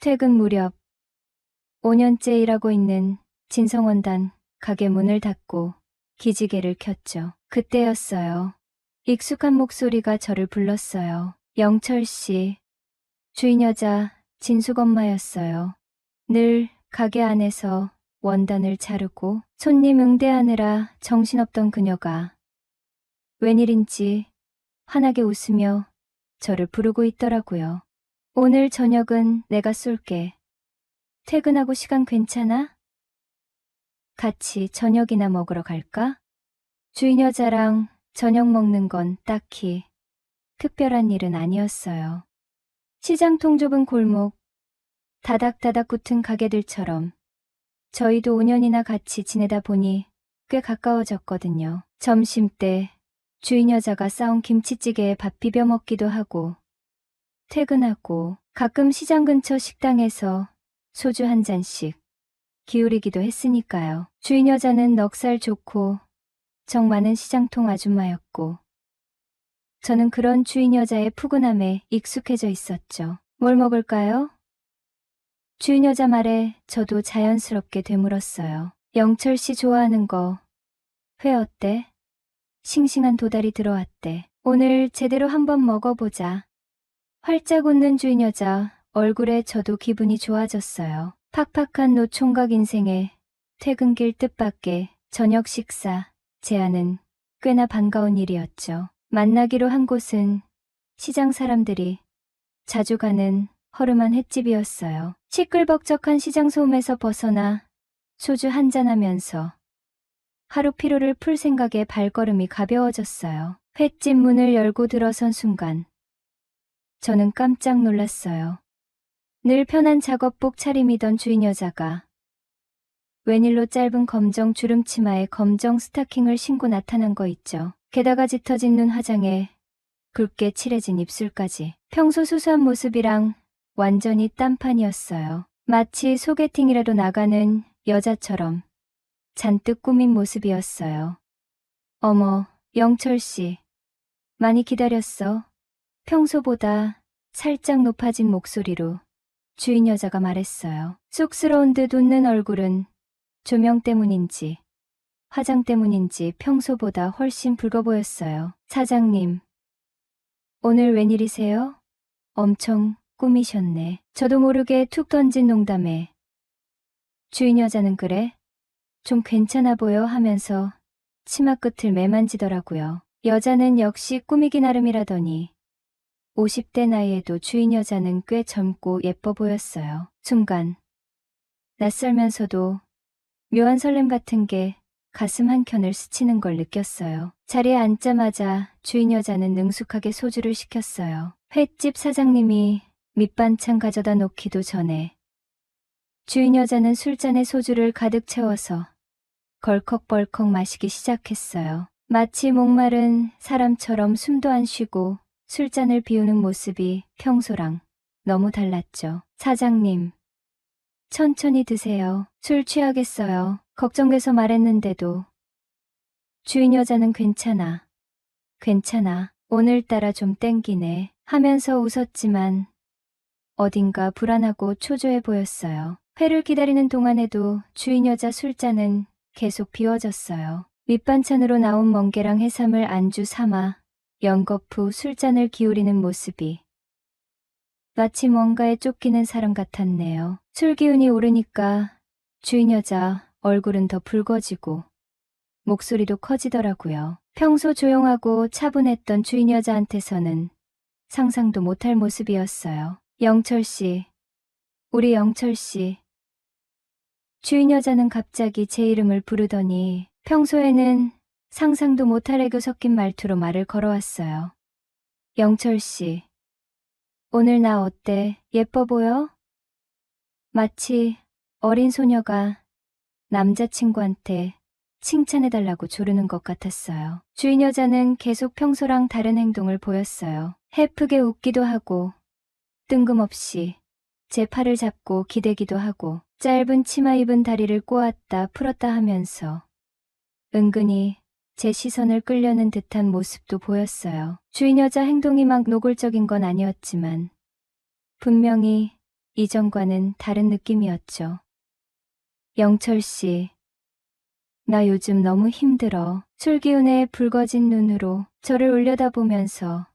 퇴근 무렵 5년째 일하고 있는 진성원단 가게 문을 닫고 기지개를 켰죠. 그때였어요. 익숙한 목소리가 저를 불렀어요. 영철 씨. 주인 여자 진숙 엄마였어요. 늘 가게 안에서 원단을 자르고 손님 응대하느라 정신없던 그녀가 웬일인지 환하게 웃으며 저를 부르고 있더라고요. 오늘 저녁은 내가 쏠게. 퇴근하고 시간 괜찮아? 같이 저녁이나 먹으러 갈까? 주인 여자랑 저녁 먹는 건 딱히 특별한 일은 아니었어요. 시장통 좁은 골목, 다닥다닥 붙은 가게들처럼 저희도 5년이나 같이 지내다 보니 꽤 가까워졌거든요. 점심때 주인 여자가 싸온 김치찌개에 밥 비벼 먹기도 하고 퇴근하고 가끔 시장 근처 식당에서 소주 한 잔씩 기울이기도 했으니까요. 주인 여자는 넉살 좋고 정 많은 시장통 아줌마였고 저는 그런 주인 여자의 푸근함에 익숙해져 있었죠. 뭘 먹을까요? 주인 여자 말에 저도 자연스럽게 되물었어요. 영철 씨 좋아하는 거 회 어때? 싱싱한 도다리 들어왔대. 오늘 제대로 한번 먹어보자. 활짝 웃는 주인 여자 얼굴에 저도 기분이 좋아졌어요. 팍팍한 노총각 인생에 퇴근길 뜻밖의 저녁 식사 제안은 꽤나 반가운 일이었죠. 만나기로 한 곳은 시장 사람들이 자주 가는 허름한 횟집이었어요. 시끌벅적한 시장 소음에서 벗어나 소주 한잔하면서 하루 피로를 풀 생각에 발걸음이 가벼워졌어요. 횟집 문을 열고 들어선 순간 저는 깜짝 놀랐어요. 늘 편한 작업복 차림이던 주인 여자가 웬일로 짧은 검정 주름 치마에 검정 스타킹을 신고 나타난 거 있죠. 게다가 짙어진 눈 화장에 붉게 칠해진 입술까지 평소 수수한 모습이랑 완전히 딴판이었어요. 마치 소개팅이라도 나가는 여자처럼 잔뜩 꾸민 모습이었어요. 어머, 영철 씨. 많이 기다렸어. 평소보다 살짝 높아진 목소리로 주인 여자가 말했어요. 쑥스러운 듯 웃는 얼굴은 조명 때문인지 화장 때문인지 평소보다 훨씬 붉어 보였어요. 사장님, 오늘 웬일이세요? 엄청 꾸미셨네. 저도 모르게 툭 던진 농담에 주인 여자는 그래? 좀 괜찮아 보여 하면서 치마 끝을 매만지더라고요. 여자는 역시 꾸미기 나름이라더니 50대 나이에도 주인 여자는 꽤 젊고 예뻐 보였어요. 순간 낯설면서도 묘한 설렘 같은 게 가슴 한켠을 스치는 걸 느꼈어요. 자리에 앉자마자 주인 여자는 능숙하게 소주를 시켰어요. 횟집 사장님이 밑반찬 가져다 놓기도 전에 주인 여자는 술잔에 소주를 가득 채워서 걸컥벌컥 마시기 시작했어요. 마치 목마른 사람처럼 숨도 안 쉬고 술잔을 비우는 모습이 평소랑 너무 달랐죠. 사장님, 천천히 드세요. 술 취하겠어요. 걱정돼서 말했는데도 주인 여자는 괜찮아. 괜찮아. 오늘따라 좀 땡기네. 하면서 웃었지만 어딘가 불안하고 초조해 보였어요. 회를 기다리는 동안에도 주인 여자 술잔은 계속 비워졌어요. 밑반찬으로 나온 멍게랑 해삼을 안주 삼아 연거푸 술잔을 기울이는 모습이 마치 뭔가에 쫓기는 사람 같았네요. 술 기운이 오르니까 주인 여자 얼굴은 더 붉어지고 목소리도 커지더라고요. 평소 조용하고 차분했던 주인 여자한테서는 상상도 못할 모습이었어요. 영철 씨, 우리 영철 씨. 주인 여자는 갑자기 제 이름을 부르더니 평소에는 상상도 못할 애교 섞인 말투로 말을 걸어왔어요. 영철 씨, 오늘 나 어때? 예뻐 보여? 마치 어린 소녀가 남자친구한테 칭찬해달라고 조르는 것 같았어요. 주인 여자는 계속 평소랑 다른 행동을 보였어요. 해프게 웃기도 하고 뜬금없이 제 팔을 잡고 기대기도 하고 짧은 치마 입은 다리를 꼬았다 풀었다 하면서 은근히 제 시선을 끌려는 듯한 모습도 보였어요. 주인 여자 행동이 막 노골적인 건 아니었지만 분명히 이전과는 다른 느낌이었죠. 영철 씨, 나 요즘 너무 힘들어. 술 기운에 붉어진 눈으로 저를 올려다보면서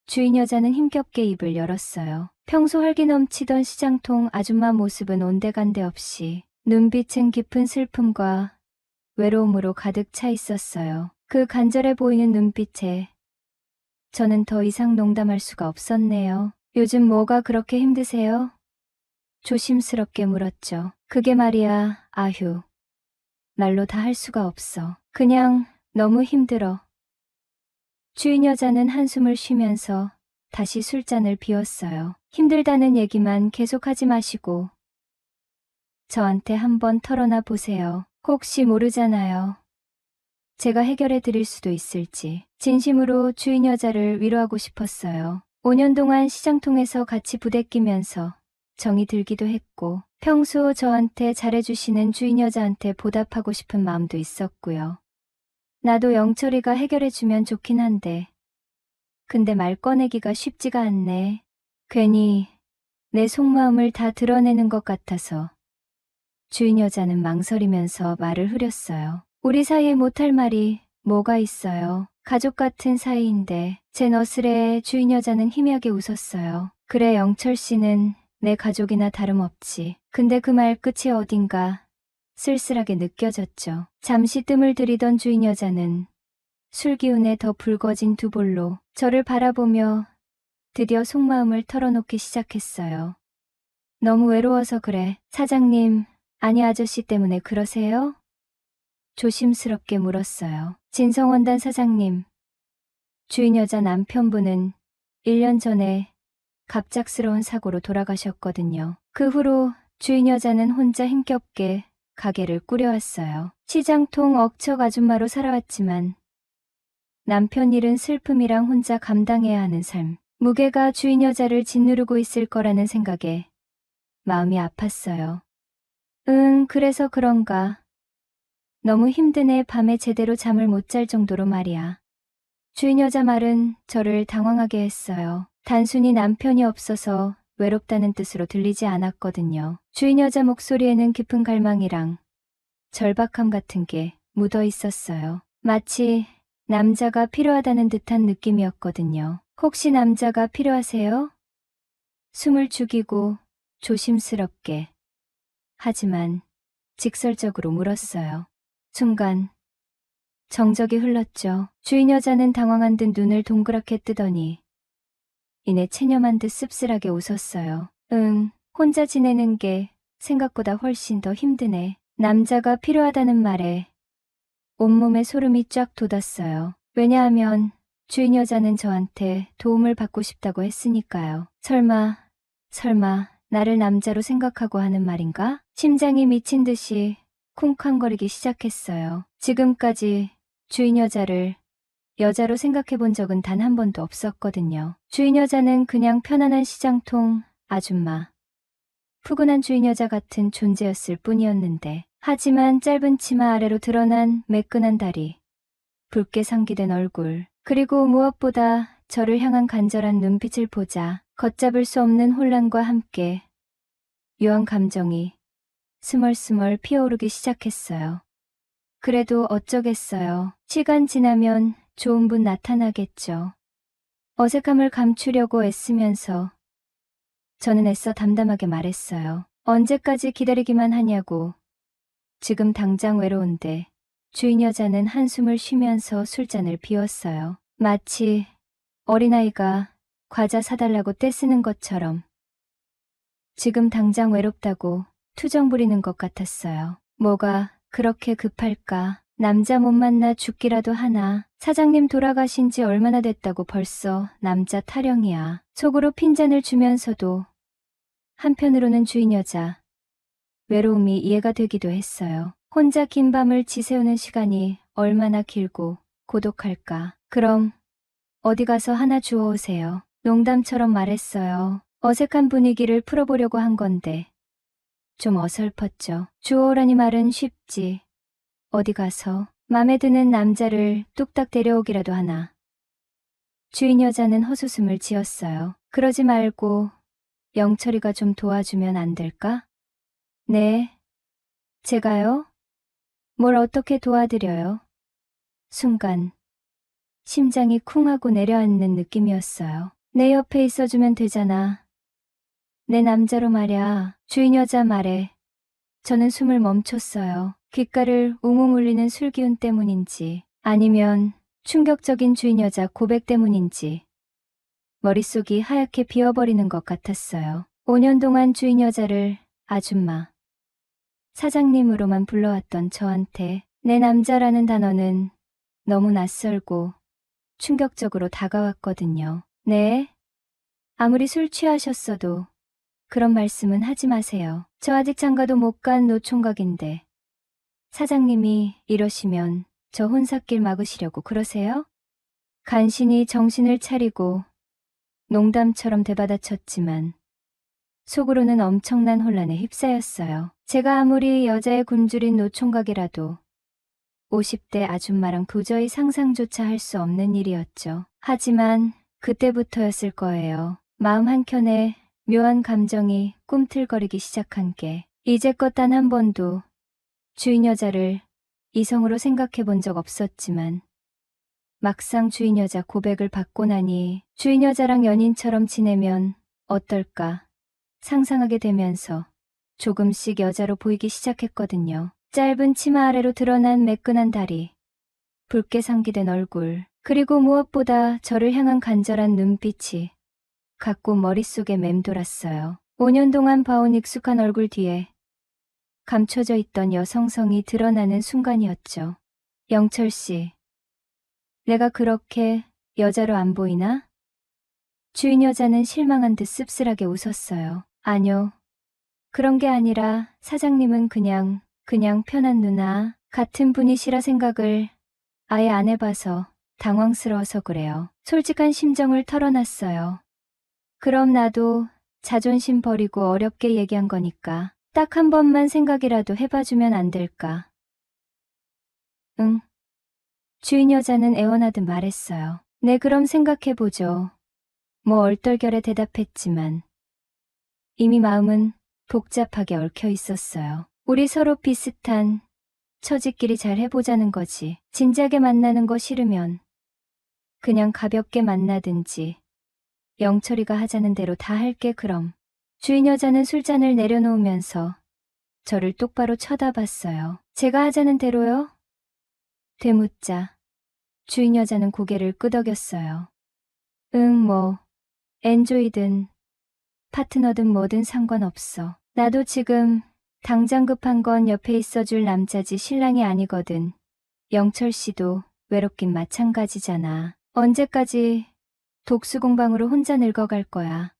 주인 여자는 힘겹게 입을 열었어요. 평소 활기 넘치던 시장통 아줌마 모습은 온데간데 없이 눈빛은 깊은 슬픔과 외로움으로 가득 차 있었어요. 그 간절해 보이는 눈빛에 저는 더 이상 농담할 수가 없었네요. 요즘 뭐가 그렇게 힘드세요? 조심스럽게 물었죠. 그게 말이야, 아휴. 말로 다 할 수가 없어. 그냥 너무 힘들어. 주인 여자는 한숨을 쉬면서 다시 술잔을 비웠어요. 힘들다는 얘기만 계속하지 마시고 저한테 한번 털어놔 보세요. 혹시 모르잖아요. 제가 해결해 드릴 수도 있을지. 진심으로 주인 여자를 위로하고 싶었어요. 5년 동안 시장통에서 같이 부대끼면서 정이 들기도 했고 평소 저한테 잘해주시는 주인 여자한테 보답하고 싶은 마음도 있었고요. 나도 영철이가 해결해주면 좋긴 한데 근데 말 꺼내기가 쉽지가 않네. 괜히 내 속마음을 다 드러내는 것 같아서 주인 여자는 망설이면서 말을 흐렸어요. 우리 사이에 못할 말이 뭐가 있어요. 가족 같은 사이인데 제 너스레에 주인 여자는 희미하게 웃었어요. 그래 영철 씨는 내 가족이나 다름없지. 근데 그 말끝이 어딘가 쓸쓸하게 느껴졌죠. 잠시 뜸을 들이던 주인 여자는 술 기운에 더 붉어진 두 볼로 저를 바라보며 드디어 속마음을 털어놓기 시작했어요. 너무 외로워서 그래. 사장님, 아니 아저씨 때문에 그러세요? 조심스럽게 물었어요. 진성원단 사장님. 주인 여자 남편분은 1년 전에 갑작스러운 사고로 돌아가셨거든요. 그 후로 주인 여자는 혼자 힘겹게 가게를 꾸려왔어요. 시장통 억척 아줌마로 살아왔지만 남편 일은 슬픔이랑 혼자 감당해야 하는 삶. 무게가 주인 여자를 짓누르고 있을 거라는 생각에 마음이 아팠어요. 그래서 그런가. 너무 힘드네. 밤에 제대로 잠을 못 잘 정도로 말이야. 주인 여자 말은 저를 당황하게 했어요. 단순히 남편이 없어서 외롭다는 뜻으로 들리지 않았거든요. 주인 여자 목소리에는 깊은 갈망이랑 절박함 같은 게 묻어 있었어요. 마치 남자가 필요하다는 듯한 느낌이었거든요. 혹시 남자가 필요하세요? 숨을 죽이고 조심스럽게 하지만 직설적으로 물었어요. 순간 정적이 흘렀죠. 주인 여자는 당황한 듯 눈을 동그랗게 뜨더니 이내 체념한 듯 씁쓸하게 웃었어요. 혼자 지내는 게 생각보다 훨씬 더 힘드네. 남자가 필요하다는 말에 온몸에 소름이 쫙 돋았어요. 왜냐하면 주인 여자는 저한테 도움을 받고 싶다고 했으니까요. 설마 나를 남자로 생각하고 하는 말인가? 심장이 미친 듯이 쿵쾅거리기 시작했어요. 지금까지 주인 여자를 여자로 생각해 본 적은 단 한 번도 없었거든요. 주인 여자는 그냥 편안한 시장통 아줌마, 푸근한 주인 여자 같은 존재였을 뿐이었는데 하지만 짧은 치마 아래로 드러난 매끈한 다리, 붉게 상기된 얼굴, 그리고 무엇보다 저를 향한 간절한 눈빛을 보자 걷잡을 수 없는 혼란과 함께 묘한 감정이 스멀스멀 피어오르기 시작했어요. 그래도 어쩌겠어요. 시간 지나면 좋은 분 나타나겠죠. 어색함을 감추려고 애쓰면서 저는 애써 담담하게 말했어요. 언제까지 기다리기만 하냐고. 지금 당장 외로운데. 주인 여자는 한숨을 쉬면서 술잔을 비웠어요. 마치 어린아이가 과자 사달라고 떼쓰는 것처럼 지금 당장 외롭다고 투정 부리는 것 같았어요. 뭐가 그렇게 급할까? 남자 못 만나 죽기라도 하나. 사장님 돌아가신 지 얼마나 됐다고 벌써 남자 타령이야. 속으로 핀잔을 주면서도 한편으로는 주인 여자 외로움이 이해가 되기도 했어요. 혼자 긴 밤을 지새우는 시간이 얼마나 길고 고독할까. 그럼 어디 가서 하나 주워오세요. 농담처럼 말했어요. 어색한 분위기를 풀어보려고 한 건데 좀 어설펐죠. 주워오라니 말은 쉽지. 어디 가서 맘에 드는 남자를 뚝딱 데려오기라도 하나. 주인 여자는 헛웃음을 지었어요. 그러지 말고 영철이가 좀 도와주면 안 될까? 네. 제가요? 뭘 어떻게 도와드려요? 순간 심장이 쿵 하고 내려앉는 느낌이었어요. 내 옆에 있어주면 되잖아. 내 남자로 말야. 주인 여자 말에 저는 숨을 멈췄어요. 귓가를 웅웅 울리는 술기운 때문인지 아니면 충격적인 주인 여자 고백 때문인지 머릿속이 하얗게 비어버리는 것 같았어요. 5년 동안 주인 여자를 아줌마, 사장님으로만 불러왔던 저한테 내 남자라는 단어는 너무 낯설고 충격적으로 다가왔거든요. 네? 아무리 술 취하셨어도 그런 말씀은 하지 마세요. 저 아직 장가도 못 간 노총각인데 사장님이 이러시면 저 혼삿길 막으시려고 그러세요? 간신히 정신을 차리고 농담처럼 되받아쳤지만 속으로는 엄청난 혼란에 휩싸였어요. 제가 아무리 여자의 굶주린 노총각이라도 50대 아줌마랑 도저히 상상조차 할 수 없는 일이었죠. 하지만 그때부터였을 거예요. 마음 한켠에 묘한 감정이 꿈틀거리기 시작한 게 이제껏 단 한 번도 주인 여자를 이성으로 생각해 본 적 없었지만 막상 주인 여자 고백을 받고 나니 주인 여자랑 연인처럼 지내면 어떨까 상상하게 되면서 조금씩 여자로 보이기 시작했거든요. 짧은 치마 아래로 드러난 매끈한 다리, 붉게 상기된 얼굴, 그리고 무엇보다 저를 향한 간절한 눈빛이 가꾸 머릿속에 맴돌았어요. 5년 동안 봐온 익숙한 얼굴 뒤에 감춰져 있던 여성성이 드러나는 순간이었죠. 영철 씨, 내가 그렇게 여자로 안 보이나? 주인 여자는 실망한 듯 씁쓸하게 웃었어요. 아뇨, 그런 게 아니라 사장님은 그냥 편한 누나 같은 분이시라 생각을 아예 안 해봐서 당황스러워서 그래요. 솔직한 심정을 털어놨어요. 그럼 나도 자존심 버리고 어렵게 얘기한 거니까 딱 한 번만 생각이라도 해봐주면 안 될까? 응. 주인 여자는 애원하듯 말했어요. 네, 그럼 생각해보죠. 뭐 얼떨결에 대답했지만 이미 마음은 복잡하게 얽혀 있었어요. 우리 서로 비슷한 처지끼리 잘 해보자는 거지. 진지하게 만나는 거 싫으면 그냥 가볍게 만나든지 영철이가 하자는 대로 다 할게 그럼. 주인 여자는 술잔을 내려놓으면서 저를 똑바로 쳐다봤어요. 제가 하자는 대로요? 되묻자 주인 여자는 고개를 끄덕였어요. 응, 뭐 엔조이든 파트너든 뭐든 상관없어. 나도 지금 당장 급한 건 옆에 있어줄 남자지 신랑이 아니거든. 영철 씨도 외롭긴 마찬가지잖아. 언제까지 독수공방으로 혼자 늙어갈 거야.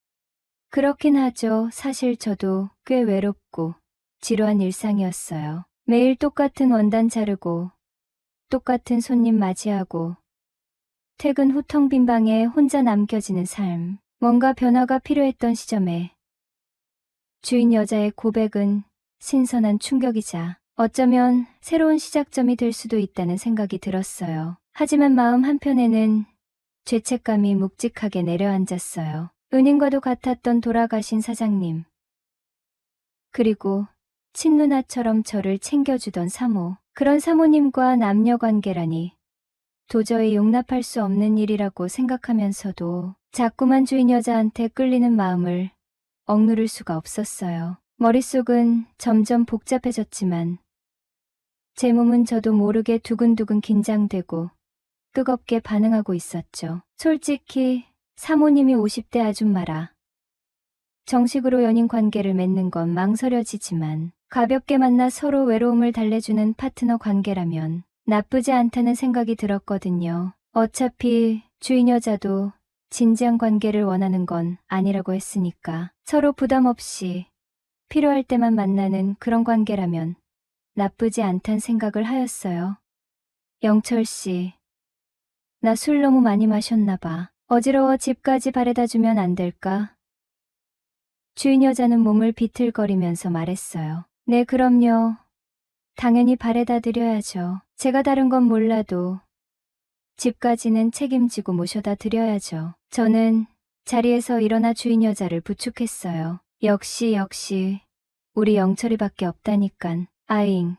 그렇긴 하죠. 사실 저도 꽤 외롭고 지루한 일상이었어요. 매일 똑같은 원단 자르고 똑같은 손님 맞이하고 퇴근 후 텅 빈 방에 혼자 남겨지는 삶. 뭔가 변화가 필요했던 시점에 주인 여자의 고백은 신선한 충격이자 어쩌면 새로운 시작점이 될 수도 있다는 생각이 들었어요. 하지만 마음 한편에는 죄책감이 묵직하게 내려앉았어요. 은인과도 같았던 돌아가신 사장님. 그리고 친누나처럼 저를 챙겨주던 사모. 그런 사모님과 남녀관계라니 도저히 용납할 수 없는 일이라고 생각하면서도 자꾸만 주인 여자한테 끌리는 마음을 억누를 수가 없었어요. 머릿속은 점점 복잡해졌지만 제 몸은 저도 모르게 두근두근 긴장되고 뜨겁게 반응하고 있었죠. 솔직히 사모님이 50대 아줌마라 정식으로 연인 관계를 맺는 건 망설여지지만 가볍게 만나 서로 외로움을 달래주는 파트너 관계라면 나쁘지 않다는 생각이 들었거든요. 어차피 주인 여자도 진지한 관계를 원하는 건 아니라고 했으니까 서로 부담 없이 필요할 때만 만나는 그런 관계라면 나쁘지 않단 생각을 하였어요. 영철 씨, 나 술 너무 많이 마셨나 봐. 어지러워 집까지 바래다 주면 안 될까? 주인 여자는 몸을 비틀거리면서 말했어요. 네, 그럼요. 당연히 바래다 드려야죠. 제가 다른 건 몰라도 집까지는 책임지고 모셔다 드려야죠. 저는 자리에서 일어나 주인 여자를 부축했어요. 역시 우리 영철이밖에 없다니깐. 아잉.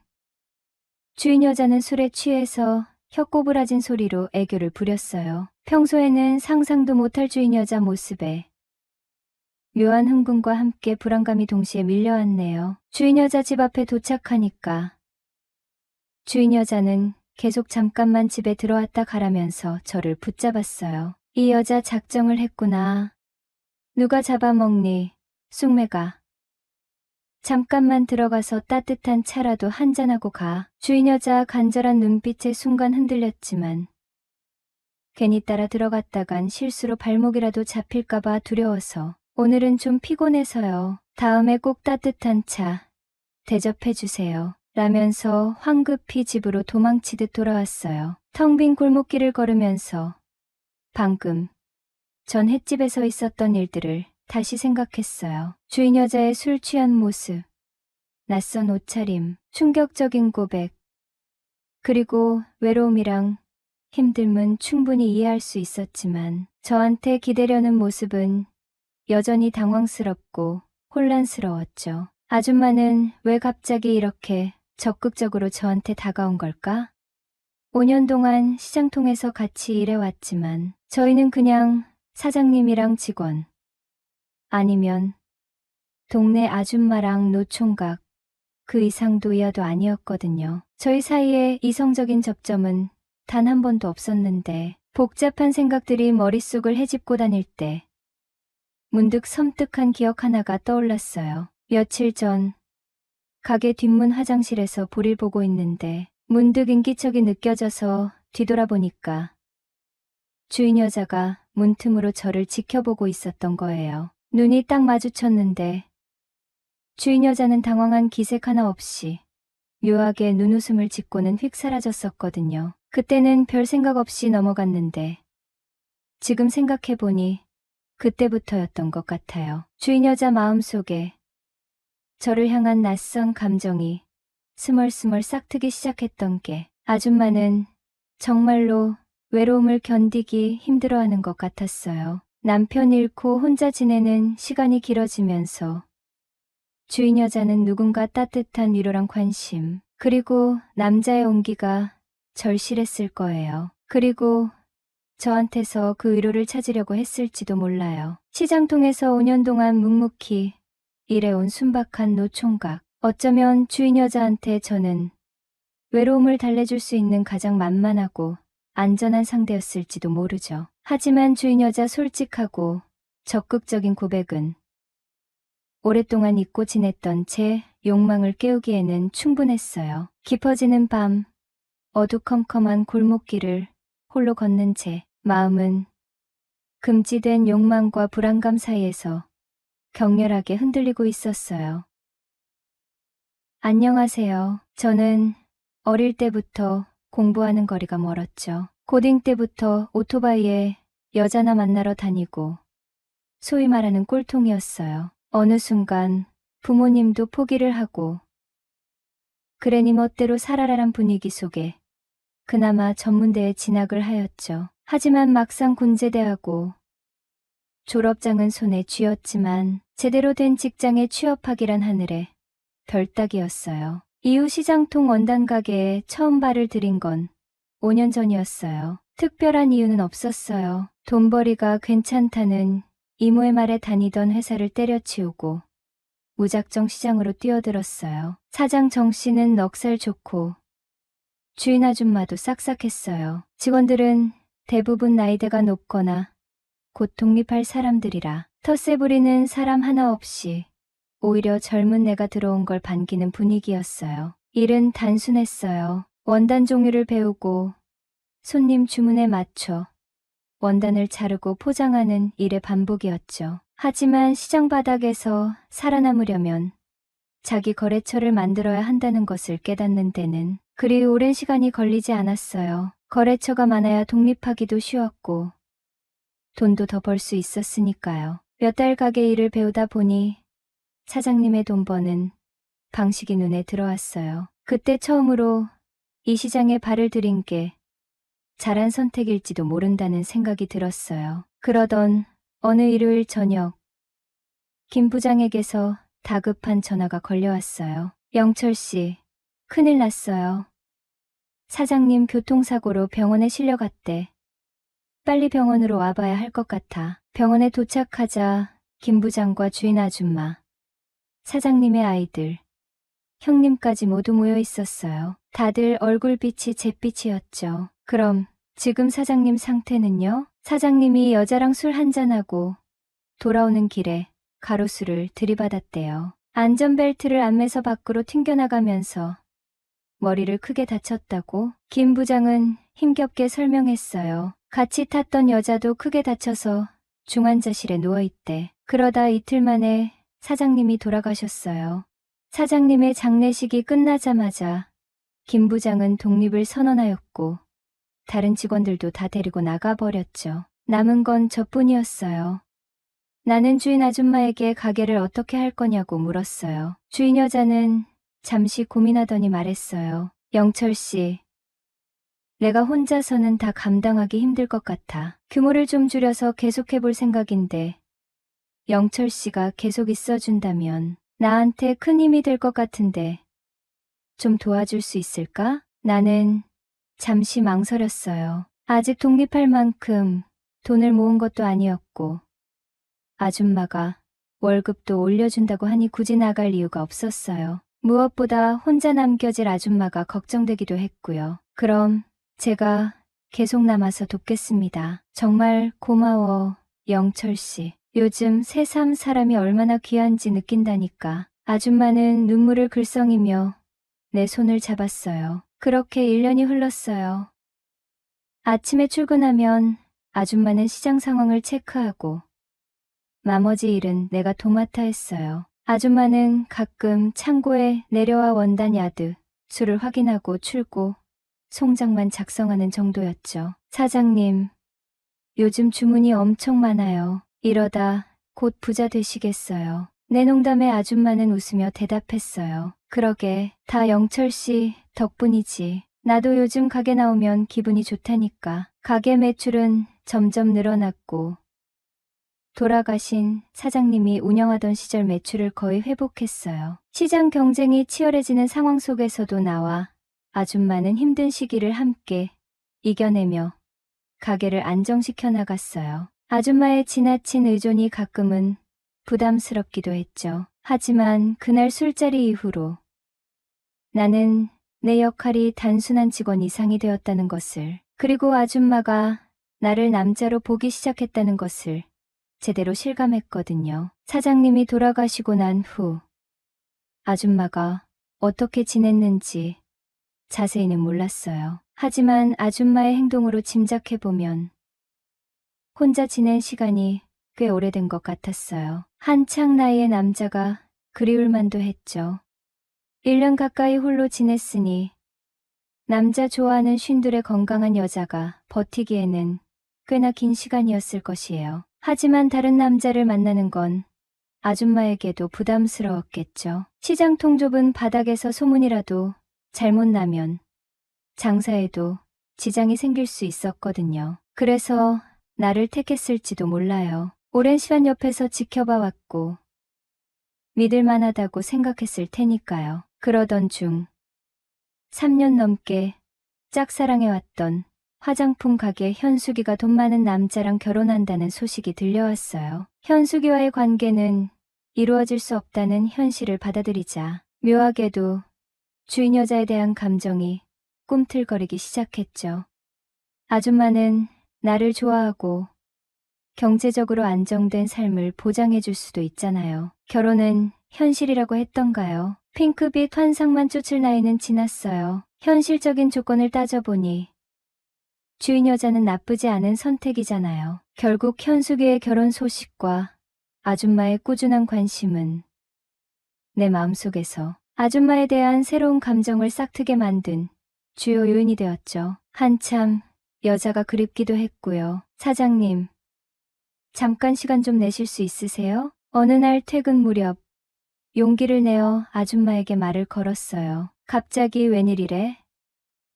주인 여자는 술에 취해서 혀꼬부라진 소리로 애교를 부렸어요. 평소에는 상상도 못할 주인 여자 모습에 묘한 흥분과 함께 불안감이 동시에 밀려왔네요. 주인 여자 집 앞에 도착하니까 주인 여자는 계속 잠깐만 집에 들어왔다 가라면서 저를 붙잡았어요. 이 여자 작정을 했구나. 누가 잡아먹니? 쑥매가. 잠깐만 들어가서 따뜻한 차라도 한잔하고 가. 주인 여자 간절한 눈빛에 순간 흔들렸지만 괜히 따라 들어갔다간 실수로 발목이라도 잡힐까봐 두려워서 오늘은 좀 피곤해서요. 다음에 꼭 따뜻한 차 대접해주세요. 라면서 황급히 집으로 도망치듯 돌아왔어요. 텅 빈 골목길을 걸으면서 방금 전 횟집에서 있었던 일들을 다시 생각했어요. 주인 여자의 술 취한 모습, 낯선 옷차림, 충격적인 고백, 그리고 외로움이랑 힘듦은 충분히 이해할 수 있었지만 저한테 기대려는 모습은 여전히 당황스럽고 혼란스러웠죠. 아줌마는 왜 갑자기 이렇게 적극적으로 저한테 다가온 걸까? 5년 동안 시장통에서 같이 일해왔지만 저희는 그냥 사장님이랑 직원, 아니면 동네 아줌마랑 노총각, 그 이상도 이하도 아니었거든요. 저희 사이에 이성적인 접점은 단 한 번도 없었는데 복잡한 생각들이 머릿속을 헤집고 다닐 때 문득 섬뜩한 기억 하나가 떠올랐어요. 며칠 전 가게 뒷문 화장실에서 볼일 보고 있는데 문득 인기척이 느껴져서 뒤돌아보니까 주인 여자가 문틈으로 저를 지켜보고 있었던 거예요. 눈이 딱 마주쳤는데 주인 여자는 당황한 기색 하나 없이 묘하게 눈웃음을 짓고는 휙 사라졌었거든요. 그때는 별 생각 없이 넘어갔는데 지금 생각해보니 그때부터였던 것 같아요. 주인 여자 마음속에 저를 향한 낯선 감정이 스멀스멀 싹트기 시작했던 게 아줌마는 정말로 외로움을 견디기 힘들어하는 것 같았어요. 남편 잃고 혼자 지내는 시간이 길어지면서 주인 여자는 누군가 따뜻한 위로랑 관심, 그리고 남자의 온기가 절실했을 거예요. 그리고 저한테서 그 위로를 찾으려고 했을지도 몰라요. 시장통에서 5년 동안 묵묵히 일해온 순박한 노총각. 어쩌면 주인 여자한테 저는 외로움을 달래줄 수 있는 가장 만만하고 안전한 상대였을지도 모르죠. 하지만 주인 여자 솔직하고 적극적인 고백은 오랫동안 잊고 지냈던 제 욕망을 깨우기에는 충분했어요. 깊어지는 밤, 어두컴컴한 골목길을 홀로 걷는 제 마음은 금지된 욕망과 불안감 사이에서 격렬하게 흔들리고 있었어요. 안녕하세요. 저는 어릴 때부터 공부하는 거리가 멀었죠. 고딩 때부터 오토바이에 여자나 만나러 다니고 소위 말하는 꼴통이었어요. 어느 순간 부모님도 포기를 하고 그래 니 멋대로 살아라란 분위기 속에 그나마 전문대에 진학을 하였죠. 하지만 막상 군제대하고 졸업장은 손에 쥐었지만 제대로 된 직장에 취업하기란 하늘의 별 따기였어요. 이후 시장통 원단 가게에 처음 발을 들인 건 5년 전이었어요. 특별한 이유는 없었어요. 돈벌이가 괜찮다는 이모의 말에 다니던 회사를 때려치우고 무작정 시장으로 뛰어들었어요. 사장 정 씨는 넉살 좋고 주인 아줌마도 싹싹했어요. 직원들은 대부분 나이대가 높거나 곧 독립할 사람들이라 텃세 부리는 사람 하나 없이 오히려 젊은 내가 들어온 걸 반기는 분위기였어요. 일은 단순했어요. 원단 종류를 배우고 손님 주문에 맞춰 원단을 자르고 포장하는 일의 반복이었죠. 하지만 시장 바닥에서 살아남으려면 자기 거래처를 만들어야 한다는 것을 깨닫는 데는 그리 오랜 시간이 걸리지 않았어요. 거래처가 많아야 독립하기도 쉬웠고 돈도 더 벌 수 있었으니까요. 몇 달 가게 일을 배우다 보니 사장님의 돈 버는 방식이 눈에 들어왔어요. 그때 처음으로 이 시장에 발을 들인 게 잘한 선택일지도 모른다는 생각이 들었어요. 그러던 어느 일요일 저녁, 김 부장에게서 다급한 전화가 걸려왔어요. 영철 씨, 큰일 났어요. 사장님 교통사고로 병원에 실려갔대. 빨리 병원으로 와봐야 할 것 같아. 병원에 도착하자 김 부장과 주인 아줌마, 사장님의 아이들, 형님까지 모두 모여 있었어요. 다들 얼굴빛이 잿빛이었죠. 그럼 지금 사장님 상태는요? 사장님이 여자랑 술 한잔하고 돌아오는 길에 가로수를 들이받았대요. 안전벨트를 안 매서 밖으로 튕겨나가면서 머리를 크게 다쳤다고 김 부장은 힘겹게 설명했어요. 같이 탔던 여자도 크게 다쳐서 중환자실에 누워있대. 그러다 이틀 만에 사장님이 돌아가셨어요. 사장님의 장례식이 끝나자마자 김 부장은 독립을 선언하였고 다른 직원들도 다 데리고 나가버렸죠. 남은 건 저뿐이었어요. 나는 주인 아줌마에게 가게를 어떻게 할 거냐고 물었어요. 주인 여자는 잠시 고민하더니 말했어요. 영철 씨, 내가 혼자서는 다 감당하기 힘들 것 같아. 규모를 좀 줄여서 계속해 볼 생각인데 영철 씨가 계속 있어준다면 나한테 큰 힘이 될 것 같은데 좀 도와줄 수 있을까? 나는 잠시 망설였어요. 아직 독립할 만큼 돈을 모은 것도 아니었고 아줌마가 월급도 올려준다고 하니 굳이 나갈 이유가 없었어요. 무엇보다 혼자 남겨질 아줌마가 걱정되기도 했고요. 그럼 제가 계속 남아서 돕겠습니다. 정말 고마워, 영철 씨. 요즘 새삼 사람이 얼마나 귀한지 느낀다니까. 아줌마는 눈물을 글썽이며 내 손을 잡았어요. 그렇게 1년이 흘렀어요. 아침에 출근하면 아줌마는 시장 상황을 체크하고 나머지 일은 내가 도맡아 했어요. 아줌마는 가끔 창고에 내려와 원단 야드, 수를 확인하고 출고, 송장만 작성하는 정도였죠. 사장님, 요즘 주문이 엄청 많아요. 이러다 곧 부자 되시겠어요. 내 농담에 아줌마는 웃으며 대답했어요. 그러게, 다 영철 씨 덕분이지. 나도 요즘 가게 나오면 기분이 좋다니까. 가게 매출은 점점 늘어났고 돌아가신 사장님이 운영하던 시절 매출을 거의 회복했어요. 시장 경쟁이 치열해지는 상황 속에서도 나와 아줌마는 힘든 시기를 함께 이겨내며 가게를 안정시켜 나갔어요. 아줌마의 지나친 의존이 가끔은 부담스럽기도 했죠. 하지만 그날 술자리 이후로 나는 내 역할이 단순한 직원 이상이 되었다는 것을, 그리고 아줌마가 나를 남자로 보기 시작했다는 것을 제대로 실감했거든요. 사장님이 돌아가시고 난 후 아줌마가 어떻게 지냈는지 자세히는 몰랐어요. 하지만 아줌마의 행동으로 짐작해보면 혼자 지낸 시간이 꽤 오래된 것 같았어요. 한창 나이의 남자가 그리울 만도 했죠. 1년 가까이 홀로 지냈으니 남자 좋아하는 쉰둘의 건강한 여자가 버티기에는 꽤나 긴 시간이었을 것이에요. 하지만 다른 남자를 만나는 건 아줌마에게도 부담스러웠겠죠. 시장 통좁은 바닥에서 소문이라도 잘못 나면 장사에도 지장이 생길 수 있었거든요. 그래서 나를 택했을지도 몰라요. 오랜 시간 옆에서 지켜봐 왔고 믿을 만하다고 생각했을 테니까요. 그러던 중 3년 넘게 짝사랑해왔던 화장품 가게 현숙이가 돈 많은 남자랑 결혼한다는 소식이 들려왔어요. 현숙이와의 관계는 이루어질 수 없다는 현실을 받아들이자 묘하게도 주인 여자에 대한 감정이 꿈틀거리기 시작했죠. 아줌마는 나를 좋아하고 경제적으로 안정된 삶을 보장해줄 수도 있잖아요. 결혼은 현실이라고 했던가요? 핑크빛 환상만 쫓을 나이는 지났어요. 현실적인 조건을 따져보니 주인 여자는 나쁘지 않은 선택이잖아요. 결국 현숙이의 결혼 소식과 아줌마의 꾸준한 관심은 내 마음속에서 아줌마에 대한 새로운 감정을 싹트게 만든 주요 요인이 되었죠. 한참 여자가 그립기도 했고요. 사장님, 잠깐 시간 좀 내실 수 있으세요? 어느 날 퇴근 무렵 용기를 내어 아줌마에게 말을 걸었어요. 갑자기 웬일이래?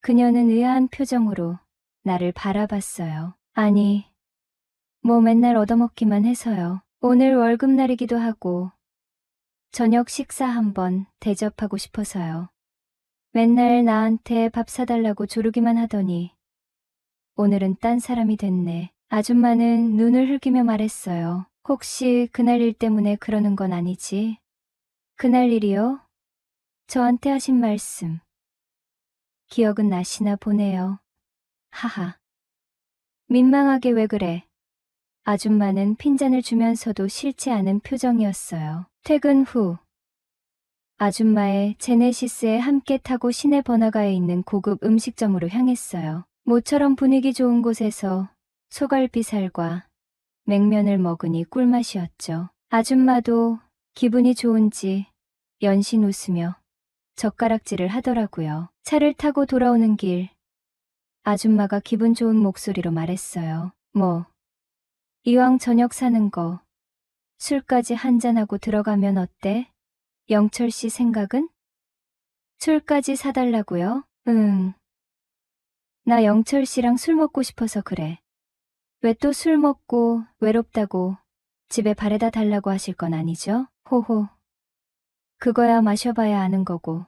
그녀는 의아한 표정으로 나를 바라봤어요. 아니, 뭐 맨날 얻어먹기만 해서요. 오늘 월급날이기도 하고 저녁 식사 한번 대접하고 싶어서요. 맨날 나한테 밥 사달라고 조르기만 하더니 오늘은 딴 사람이 됐네. 아줌마는 눈을 흘기며 말했어요. 혹시 그날 일 때문에 그러는 건 아니지? 그날 일이요? 저한테 하신 말씀. 기억은 나시나 보네요. 하하. 민망하게 왜 그래? 아줌마는 핀잔을 주면서도 싫지 않은 표정이었어요. 퇴근 후 아줌마의 제네시스에 함께 타고 시내 번화가에 있는 고급 음식점으로 향했어요. 모처럼 분위기 좋은 곳에서 소갈비살과 냉면을 먹으니 꿀맛이었죠. 아줌마도 기분이 좋은지 연신 웃으며 젓가락질을 하더라고요. 차를 타고 돌아오는 길 아줌마가 기분 좋은 목소리로 말했어요. 뭐 이왕 저녁 사는 거 술까지 한잔하고 들어가면 어때? 영철 씨 생각은? 술까지 사달라고요? 응. 나 영철 씨랑 술 먹고 싶어서 그래. 왜 또 술 먹고 외롭다고 집에 바래다 달라고 하실 건 아니죠? 호호. 그거야 마셔봐야 아는 거고.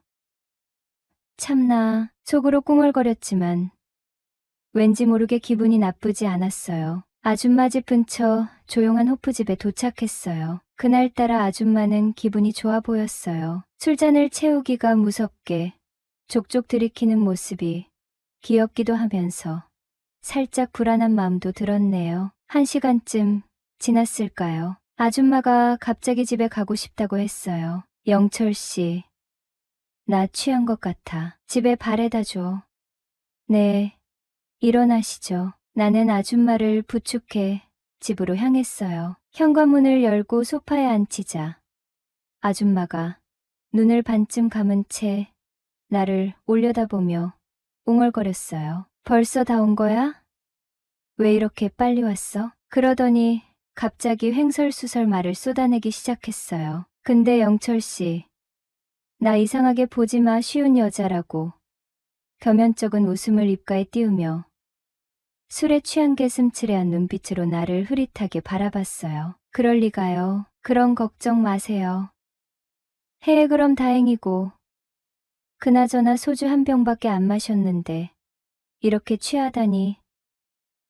참나 속으로 꿍얼거렸지만 왠지 모르게 기분이 나쁘지 않았어요. 아줌마 집 근처 조용한 호프집에 도착했어요. 그날따라 아줌마는 기분이 좋아 보였어요. 술잔을 채우기가 무섭게 족족 들이키는 모습이 귀엽기도 하면서 살짝 불안한 마음도 들었네요. 1시간쯤 지났을까요? 아줌마가 갑자기 집에 가고 싶다고 했어요. 영철 씨, 나 취한 것 같아. 집에 바래다 줘. 네, 일어나시죠. 나는 아줌마를 부축해 집으로 향했어요. 현관문을 열고 소파에 앉히자 아줌마가 눈을 반쯤 감은 채 나를 올려다보며 웅얼거렸어요. 벌써 다 온 거야? 왜 이렇게 빨리 왔어? 그러더니 갑자기 횡설수설 말을 쏟아내기 시작했어요. 근데 영철 씨, 나 이상하게 보지 마 쉬운 여자라고. 겸연쩍은 웃음을 입가에 띄우며 술에 취한 게 슴츠레한 눈빛으로 나를 흐릿하게 바라봤어요. 그럴 리가요. 그런 걱정 마세요. 해에 그럼 다행이고 그나저나 소주 한 병밖에 안 마셨는데 이렇게 취하다니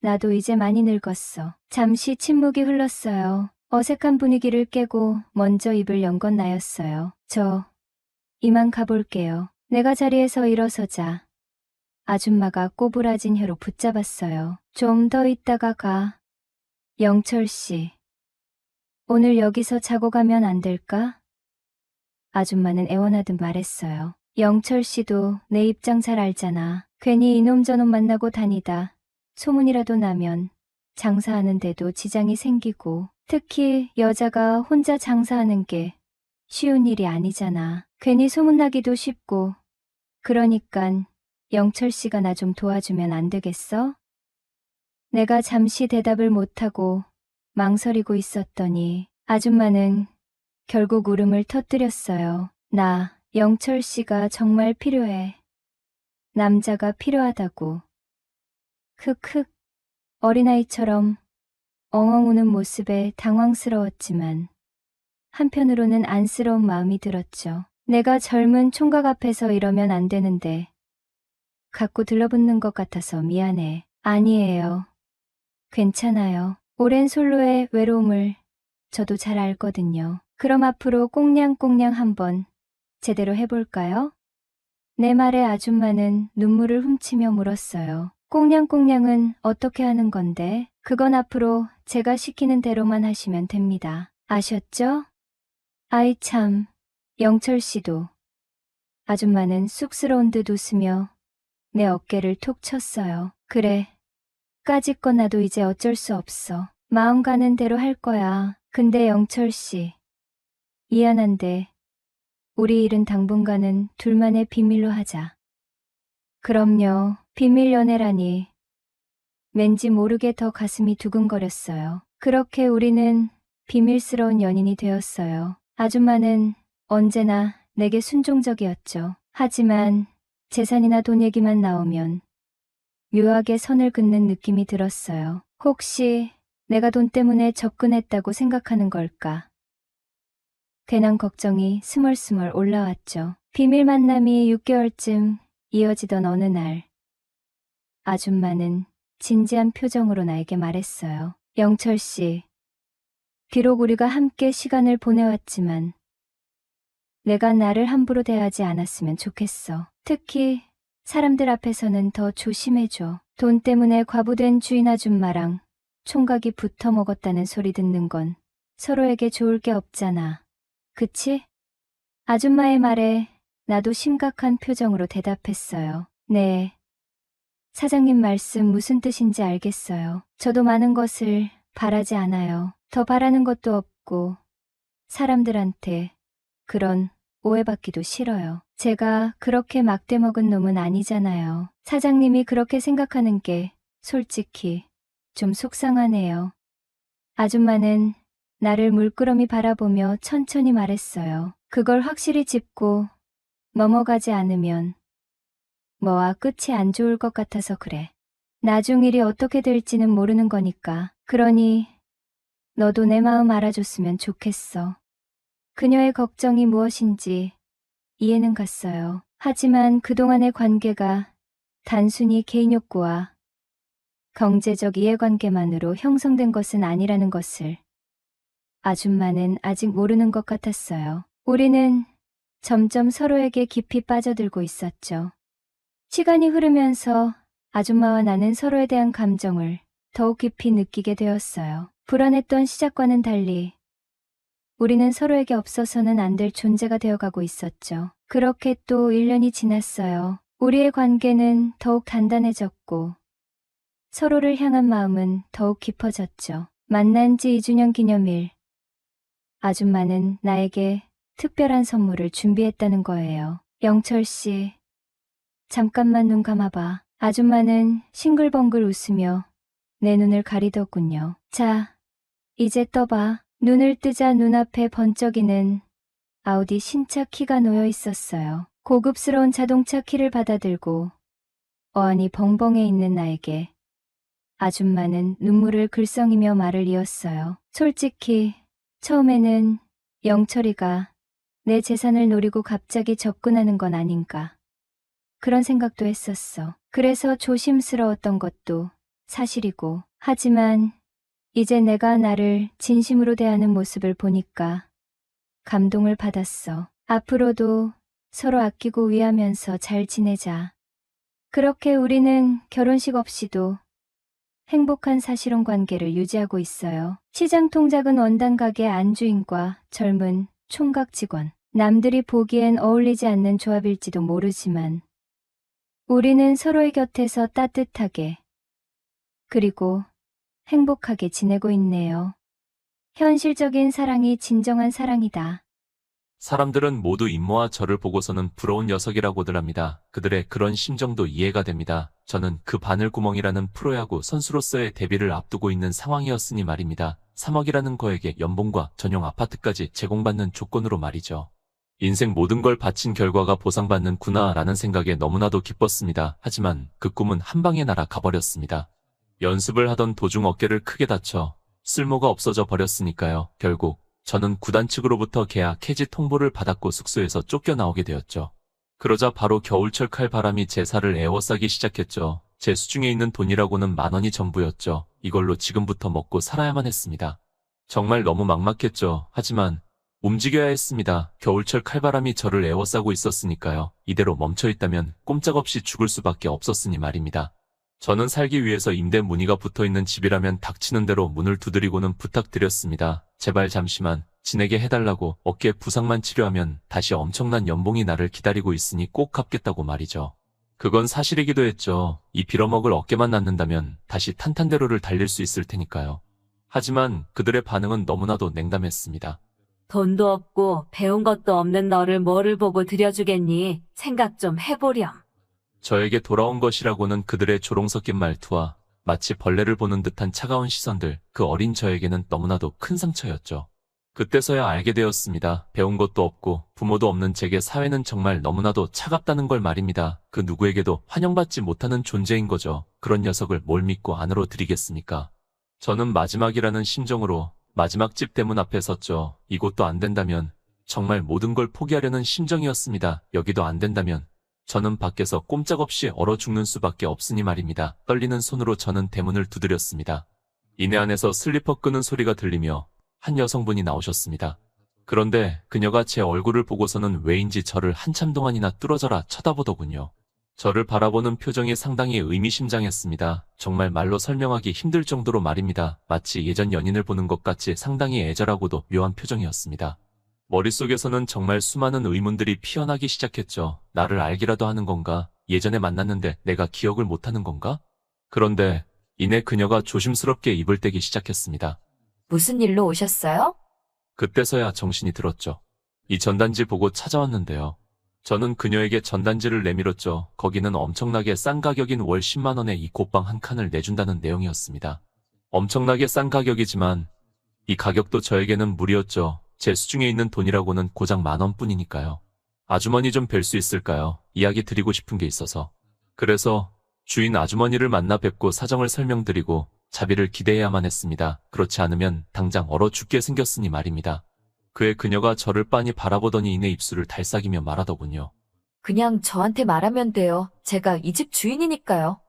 나도 이제 많이 늙었어. 잠시 침묵이 흘렀어요. 어색한 분위기를 깨고 먼저 입을 연 건 나였어요. 이만 가볼게요. 내가 자리에서 일어서자 아줌마가 꼬부라진 혀로 붙잡았어요. 좀 더 있다가 가. 영철 씨, 오늘 여기서 자고 가면 안 될까? 아줌마는 애원하듯 말했어요. 영철 씨도 내 입장 잘 알잖아. 괜히 이놈 저놈 만나고 다니다 소문이라도 나면 장사하는데도 지장이 생기고 특히 여자가 혼자 장사하는 게 쉬운 일이 아니잖아. 괜히 소문나기도 쉽고 그러니깐 영철 씨가 나 좀 도와주면 안 되겠어? 내가 잠시 대답을 못하고 망설이고 있었더니 아줌마는 결국 울음을 터뜨렸어요. 나 영철 씨가 정말 필요해. 남자가 필요하다고. 크크. 어린아이처럼 엉엉 우는 모습에 당황스러웠지만 한편으로는 안쓰러운 마음이 들었죠. 내가 젊은 총각 앞에서 이러면 안 되는데 갖고 들러붙는 것 같아서 미안해. 아니에요. 괜찮아요. 오랜 솔로의 외로움을 저도 잘 알거든요. 그럼 앞으로 꽁냥꽁냥 한번 제대로 해볼까요? 내 말에 아줌마는 눈물을 훔치며 물었어요. 꽁냥꽁냥은 어떻게 하는 건데? 그건 앞으로 제가 시키는 대로만 하시면 됩니다. 아셨죠? 아이 참, 영철 씨도. 아줌마는 쑥스러운 듯 웃으며 내 어깨를 톡 쳤어요. 그래. 까짓 건 나도 이제 어쩔 수 없어. 마음 가는 대로 할 거야. 근데 영철 씨, 미안한데 우리 일은 당분간은 둘만의 비밀로 하자. 그럼요. 비밀 연애라니. 왠지 모르게 더 가슴이 두근거렸어요. 그렇게 우리는 비밀스러운 연인이 되었어요. 아줌마는 언제나 내게 순종적이었죠. 하지만 재산이나 돈 얘기만 나오면 묘하게 선을 긋는 느낌이 들었어요. 혹시 내가 돈 때문에 접근했다고 생각하는 걸까? 괜한 걱정이 스멀스멀 올라왔죠. 비밀 만남이 6개월쯤 이어지던 어느 날, 아줌마는 진지한 표정으로 나에게 말했어요. 영철 씨, 비록 우리가 함께 시간을 보내왔지만 내가 나를 함부로 대하지 않았으면 좋겠어. 특히 사람들 앞에서는 더 조심해줘. 돈 때문에 과부된 주인 아줌마랑 총각이 붙어 먹었다는 소리 듣는 건 서로에게 좋을 게 없잖아. 그치? 아줌마의 말에 나도 심각한 표정으로 대답했어요. 네. 사장님 말씀 무슨 뜻인지 알겠어요. 저도 많은 것을 바라지 않아요. 더 바라는 것도 없고 사람들한테 그런 오해받기도 싫어요. 제가 그렇게 막대먹은 놈은 아니잖아요. 사장님이 그렇게 생각하는 게 솔직히 좀 속상하네요. 아줌마는 나를 물끄러미 바라보며 천천히 말했어요. 그걸 확실히 짚고 넘어가지 않으면 뭐와 끝이 안 좋을 것 같아서 그래. 나중 일이 어떻게 될지는 모르는 거니까. 그러니 너도 내 마음 알아줬으면 좋겠어. 그녀의 걱정이 무엇인지 이해는 갔어요. 하지만 그동안의 관계가 단순히 개인 욕구와 경제적 이해관계만으로 형성된 것은 아니라는 것을 아줌마는 아직 모르는 것 같았어요. 우리는 점점 서로에게 깊이 빠져들고 있었죠. 시간이 흐르면서 아줌마와 나는 서로에 대한 감정을 더욱 깊이 느끼게 되었어요. 불안했던 시작과는 달리 우리는 서로에게 없어서는 안 될 존재가 되어가고 있었죠. 그렇게 또 1년이 지났어요. 우리의 관계는 더욱 단단해졌고 서로를 향한 마음은 더욱 깊어졌죠. 만난 지 2주년 기념일. 아줌마는 나에게 특별한 선물을 준비했다는 거예요. 영철 씨, 잠깐만 눈 감아봐. 아줌마는 싱글벙글 웃으며 내 눈을 가리더군요. 자, 이제 떠봐. 눈을 뜨자 눈앞에 번쩍이는 아우디 신차 키가 놓여 있었어요. 고급스러운 자동차 키를 받아들고 어안이 벙벙해 있는 나에게 아줌마는 눈물을 글썽이며 말을 이었어요. 솔직히 처음에는 영철이가 내 재산을 노리고 갑자기 접근하는 건 아닌가. 그런 생각도 했었어. 그래서 조심스러웠던 것도 사실이고. 하지만 이제 내가 나를 진심으로 대하는 모습을 보니까 감동을 받았어. 앞으로도 서로 아끼고 위하면서 잘 지내자. 그렇게 우리는 결혼식 없이도 행복한 사실혼 관계를 유지하고 있어요. 시장 통작은 원단 가게 안주인과 젊은 총각 직원. 남들이 보기엔 어울리지 않는 조합일지도 모르지만 우리는 서로의 곁에서 따뜻하게 그리고 행복하게 지내고 있네요. 현실적인 사랑이 진정한 사랑이다. 사람들은 모두 임모와 저를 보고서는 부러운 녀석이라고들 합니다. 그들의 그런 심정도 이해가 됩니다. 저는 그 바늘구멍이라는 프로야구 선수로서의 데뷔를 앞두고 있는 상황이었으니 말입니다. 3억이라는 거액의 연봉과 전용 아파트까지 제공받는 조건으로 말이죠. 인생 모든 걸 바친 결과가 보상받는구나 라는 생각에 너무나도 기뻤습니다. 하지만 그 꿈은 한 방에 날아가 버렸습니다. 연습을 하던 도중 어깨를 크게 다쳐 쓸모가 없어져 버렸으니까요. 결국 저는 구단 측으로부터 계약 해지 통보를 받았고 숙소에서 쫓겨나오게 되었죠. 그러자 바로 겨울철 칼바람이 제 살을 에워싸기 시작했죠. 제 수중에 있는 돈이라고는 10,000원이 전부였죠. 이걸로 지금부터 먹고 살아야만 했습니다. 정말 너무 막막했죠. 하지만 움직여야 했습니다. 겨울철 칼바람이 저를 에워싸고 있었으니까요. 이대로 멈춰있다면 꼼짝없이 죽을 수밖에 없었으니 말입니다. 저는 살기 위해서 임대 문의가 붙어있는 집이라면 닥치는 대로 문을 두드리고는 부탁드렸습니다. 제발 잠시만 지내게 해달라고. 어깨 부상만 치료하면 다시 엄청난 연봉이 나를 기다리고 있으니 꼭 갚겠다고 말이죠. 그건 사실이기도 했죠. 이 빌어먹을 어깨만 낫는다면 다시 탄탄대로를 달릴 수 있을 테니까요. 하지만 그들의 반응은 너무나도 냉담했습니다. 돈도 없고 배운 것도 없는 너를 뭐를 보고 들여주겠니? 생각 좀 해보렴. 저에게 돌아온 것이라고는 그들의 조롱 섞인 말투와 마치 벌레를 보는 듯한 차가운 시선들, 그 어린 저에게는 너무나도 큰 상처였죠. 그때서야 알게 되었습니다. 배운 것도 없고 부모도 없는 제게 사회는 정말 너무나도 차갑다는 걸 말입니다. 그 누구에게도 환영받지 못하는 존재인 거죠. 그런 녀석을 뭘 믿고 안으로 들이겠습니까? 저는 마지막이라는 심정으로 마지막 집 대문 앞에 섰죠. 이곳도 안 된다면 정말 모든 걸 포기하려는 심정이었습니다. 여기도 안 된다면 저는 밖에서 꼼짝없이 얼어 죽는 수밖에 없으니 말입니다. 떨리는 손으로 저는 대문을 두드렸습니다. 이내 안에서 슬리퍼 끄는 소리가 들리며 한 여성분이 나오셨습니다. 그런데 그녀가 제 얼굴을 보고서는 왜인지 저를 한참 동안이나 뚫어져라 쳐다보더군요. 저를 바라보는 표정이 상당히 의미심장했습니다. 정말 말로 설명하기 힘들 정도로 말입니다. 마치 예전 연인을 보는 것 같이 상당히 애절하고도 묘한 표정이었습니다. 머릿속에서는 정말 수많은 의문들이 피어나기 시작했죠. 나를 알기라도 하는 건가? 예전에 만났는데 내가 기억을 못하는 건가? 그런데 이내 그녀가 조심스럽게 입을 떼기 시작했습니다. 무슨 일로 오셨어요? 그때서야 정신이 들었죠. 이 전단지 보고 찾아왔는데요. 저는 그녀에게 전단지를 내밀었죠. 거기는 엄청나게 싼 가격인 월 10만 원에 이 곶방 한 칸을 내준다는 내용이었습니다. 엄청나게 싼 가격이지만 이 가격도 저에게는 무리였죠. 제 수중에 있는 돈이라고는 고작 10,000원뿐이니까요. 아주머니 좀 뵐 수 있을까요? 이야기 드리고 싶은 게 있어서. 그래서 주인 아주머니를 만나 뵙고 사정을 설명드리고 자비를 기대해야만 했습니다. 그렇지 않으면 당장 얼어 죽게 생겼으니 말입니다. 그에 그녀가 저를 빤히 바라보더니 이내 입술을 달싹이며 말하더군요. 그냥 저한테 말하면 돼요. 제가 이 집 주인이니까요.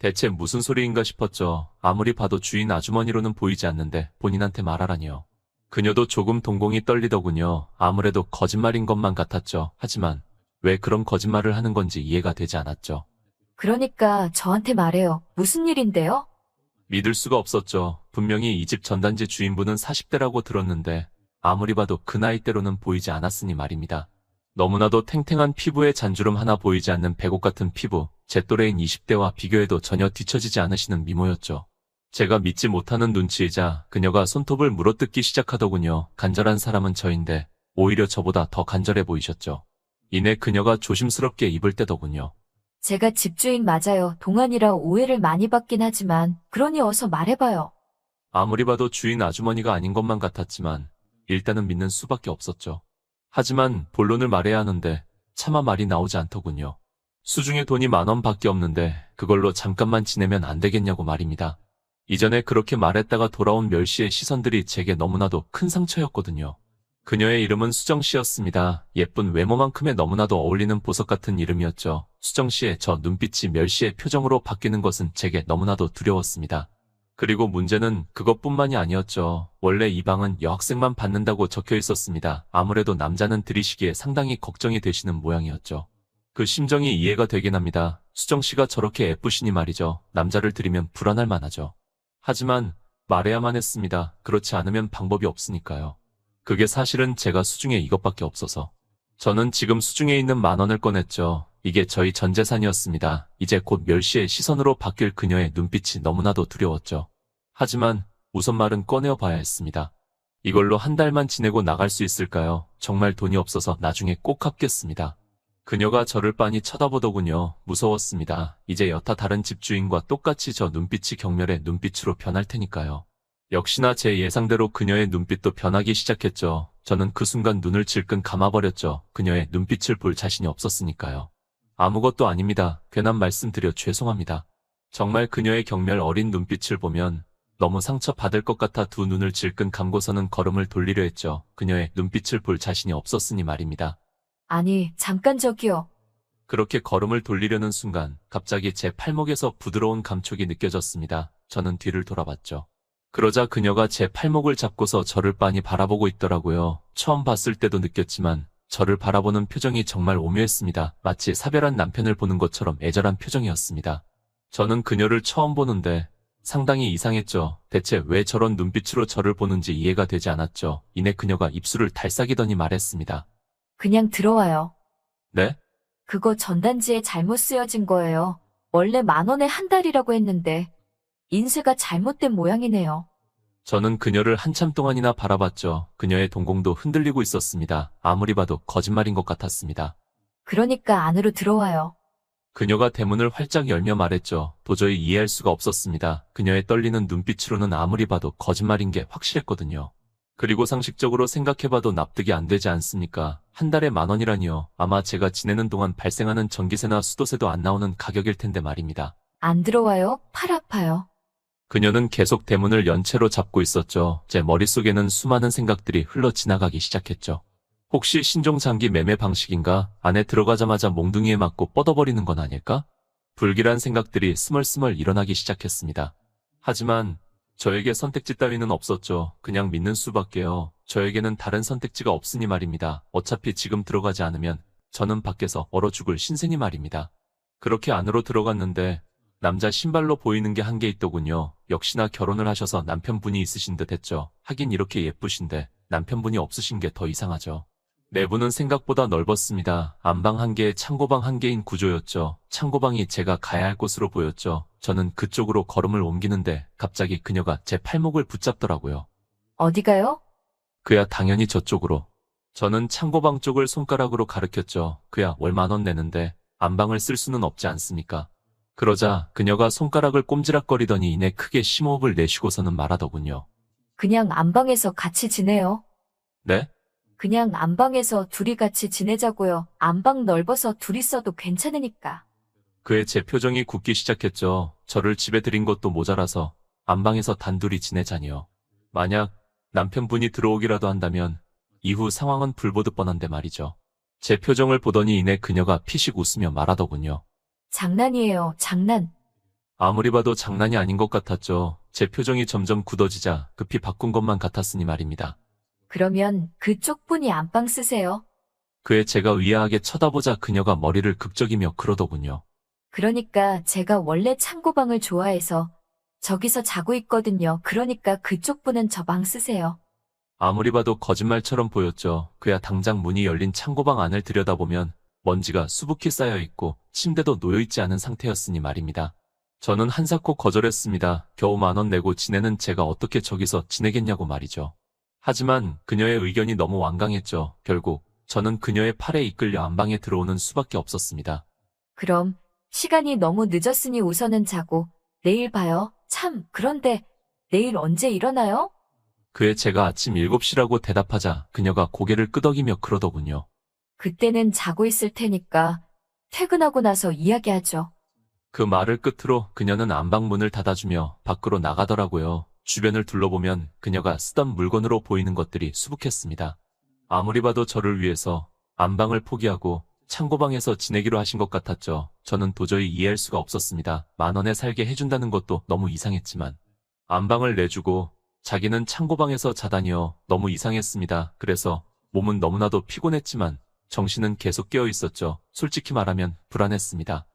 대체 무슨 소리인가 싶었죠. 아무리 봐도 주인 아주머니로는 보이지 않는데 본인한테 말하라니요. 그녀도 조금 동공이 떨리더군요. 아무래도 거짓말인 것만 같았죠. 하지만 왜 그런 거짓말을 하는 건지 이해가 되지 않았죠. 그러니까 저한테 말해요. 무슨 일인데요? 믿을 수가 없었죠. 분명히 이 집 전단지 주인분은 40대라고 들었는데 아무리 봐도 그 나이대로는 보이지 않았으니 말입니다. 너무나도 탱탱한 피부에 잔주름 하나 보이지 않는 백옥 같은 피부, 제 또래인 20대와 비교해도 전혀 뒤처지지 않으시는 미모였죠. 제가 믿지 못하는 눈치이자 그녀가 손톱을 물어뜯기 시작하더군요. 간절한 사람은 저인데 오히려 저보다 더 간절해 보이셨죠. 이내 그녀가 조심스럽게 입을 떼더군요. 제가 집주인 맞아요. 동안이라 오해를 많이 받긴 하지만 그러니 어서 말해봐요. 아무리 봐도 주인 아주머니가 아닌 것만 같았지만 일단은 믿는 수밖에 없었죠. 하지만 본론을 말해야 하는데 차마 말이 나오지 않더군요. 수중에 돈이 10,000원밖에 없는데 그걸로 잠깐만 지내면 안 되겠냐고 말입니다. 이전에 그렇게 말했다가 돌아온 멸시의 시선들이 제게 너무나도 큰 상처였거든요. 그녀의 이름은 수정씨였습니다. 예쁜 외모만큼의 너무나도 어울리는 보석 같은 이름이었죠. 수정씨의 저 눈빛이 멸시의 표정으로 바뀌는 것은 제게 너무나도 두려웠습니다. 그리고 문제는 그것뿐만이 아니었죠. 원래 이 방은 여학생만 받는다고 적혀 있었습니다. 아무래도 남자는 들이시기에 상당히 걱정이 되시는 모양이었죠. 그 심정이 이해가 되긴 합니다. 수정씨가 저렇게 예쁘시니 말이죠. 남자를 들이면 불안할 만하죠. 하지만 말해야만 했습니다. 그렇지 않으면 방법이 없으니까요. 그게 사실은 제가 수중에 이것밖에 없어서. 저는 지금 수중에 있는 10,000원을 꺼냈죠. 이게 저희 전 재산이었습니다. 이제 곧 멸시의 시선으로 바뀔 그녀의 눈빛이 너무나도 두려웠죠. 하지만 우선 말은 꺼내어 봐야 했습니다. 이걸로 한 달만 지내고 나갈 수 있을까요? 정말 돈이 없어서 나중에 꼭 갚겠습니다. 그녀가 저를 빤히 쳐다보더군요. 무서웠습니다. 이제 여타 다른 집주인과 똑같이 저 눈빛이 경멸의 눈빛으로 변할 테니까요. 역시나 제 예상대로 그녀의 눈빛도 변하기 시작했죠. 저는 그 순간 눈을 질끈 감아버렸죠. 그녀의 눈빛을 볼 자신이 없었으니까요. 아무것도 아닙니다. 괜한 말씀드려 죄송합니다. 정말 그녀의 경멸 어린 눈빛을 보면 너무 상처받을 것 같아 두 눈을 질끈 감고서는 걸음을 돌리려 했죠. 그녀의 눈빛을 볼 자신이 없었으니 말입니다. 아니, 잠깐 저기요. 그렇게 걸음을 돌리려는 순간 갑자기 제 팔목에서 부드러운 감촉이 느껴졌습니다. 저는 뒤를 돌아봤죠. 그러자 그녀가 제 팔목을 잡고서 저를 빤히 바라보고 있더라고요. 처음 봤을 때도 느꼈지만 저를 바라보는 표정이 정말 오묘했습니다. 마치 사별한 남편을 보는 것처럼 애절한 표정이었습니다. 저는 그녀를 처음 보는데 상당히 이상했죠. 대체 왜 저런 눈빛으로 저를 보는지 이해가 되지 않았죠. 이내 그녀가 입술을 달싹이더니 말했습니다. 그냥 들어와요. 네? 그거 전단지에 잘못 쓰여진 거예요. 원래 10,000원에 한 달이라고 했는데 인쇄가 잘못된 모양이네요. 저는 그녀를 한참 동안이나 바라봤죠. 그녀의 동공도 흔들리고 있었습니다. 아무리 봐도 거짓말인 것 같았습니다. 그러니까 안으로 들어와요. 그녀가 대문을 활짝 열며 말했죠. 도저히 이해할 수가 없었습니다. 그녀의 떨리는 눈빛으로는 아무리 봐도 거짓말인 게 확실했거든요. 그리고 상식적으로 생각해봐도 납득이 안 되지 않습니까? 한 달에 10,000원이라니요. 아마 제가 지내는 동안 발생하는 전기세나 수도세도 안 나오는 가격일 텐데 말입니다. 안 들어와요? 팔 아파요. 그녀는 계속 대문을 연체로 잡고 있었죠. 제 머릿속에는 수많은 생각들이 흘러 지나가기 시작했죠. 혹시 신종장기 매매 방식인가? 안에 들어가자마자 몽둥이에 맞고 뻗어버리는 건 아닐까? 불길한 생각들이 스멀스멀 일어나기 시작했습니다. 하지만 저에게 선택지 따위는 없었죠. 그냥 믿는 수밖에요. 저에게는 다른 선택지가 없으니 말입니다. 어차피 지금 들어가지 않으면 저는 밖에서 얼어 죽을 신세니 말입니다. 그렇게 안으로 들어갔는데 남자 신발로 보이는 게 한 개 있더군요. 역시나 결혼을 하셔서 남편분이 있으신 듯 했죠. 하긴 이렇게 예쁘신데 남편분이 없으신 게 더 이상하죠. 내부는 생각보다 넓었습니다. 안방 한 개에 창고방 한 개인 구조였죠. 창고방이 제가 가야 할 곳으로 보였죠. 저는 그쪽으로 걸음을 옮기는데 갑자기 그녀가 제 팔목을 붙잡더라고요. 어디 가요? 그야 당연히 저쪽으로. 저는 창고방 쪽을 손가락으로 가리켰죠. 그야 월 10,000원 내는데 안방을 쓸 수는 없지 않습니까? 그러자 그녀가 손가락을 꼼지락거리더니 이내 크게 심호흡을 내쉬고서는 말하더군요. 그냥 안방에서 같이 지내요. 네? 그냥 안방에서 둘이 같이 지내자고요. 안방 넓어서 둘이 써도 괜찮으니까. 그의 제 표정이 굳기 시작했죠. 저를 집에 들인 것도 모자라서 안방에서 단둘이 지내자니요. 만약 남편분이 들어오기라도 한다면 이후 상황은 불보듯 뻔한데 말이죠. 제 표정을 보더니 이내 그녀가 피식 웃으며 말하더군요. 장난이에요, 장난. 아무리 봐도 장난이 아닌 것 같았죠. 제 표정이 점점 굳어지자 급히 바꾼 것만 같았으니 말입니다. 그러면 그쪽 분이 안방 쓰세요. 그의 제가 의아하게 쳐다보자 그녀가 머리를 극적이며 그러더군요. 그러니까 제가 원래 창고방을 좋아해서 저기서 자고 있거든요. 그러니까 그쪽 분은 저 방 쓰세요. 아무리 봐도 거짓말처럼 보였죠. 그야 당장 문이 열린 창고방 안을 들여다보면 먼지가 수북히 쌓여 있고 침대도 놓여 있지 않은 상태였으니 말입니다. 저는 한사코 거절했습니다. 겨우 10,000원 내고 지내는 제가 어떻게 저기서 지내겠냐고 말이죠. 하지만 그녀의 의견이 너무 완강했죠. 결국 저는 그녀의 팔에 이끌려 안방에 들어오는 수밖에 없었습니다. 그럼 시간이 너무 늦었으니 우선은 자고 내일 봐요. 참, 그런데 내일 언제 일어나요? 그에 제가 아침 7시라고 대답하자 그녀가 고개를 끄덕이며 그러더군요. 그때는 자고 있을 테니까 퇴근하고 나서 이야기하죠. 그 말을 끝으로 그녀는 안방문을 닫아주며 밖으로 나가더라고요. 주변을 둘러보면 그녀가 쓰던 물건으로 보이는 것들이 수북했습니다. 아무리 봐도 저를 위해서 안방을 포기하고 창고방에서 지내기로 하신 것 같았죠. 저는 도저히 이해할 수가 없었습니다. 10,000원에 살게 해준다는 것도 너무 이상했지만 안방을 내주고 자기는 창고방에서 자다니요. 너무 이상했습니다. 그래서 몸은 너무나도 피곤했지만 정신은 계속 깨어 있었죠. 솔직히 말하면 불안했습니다.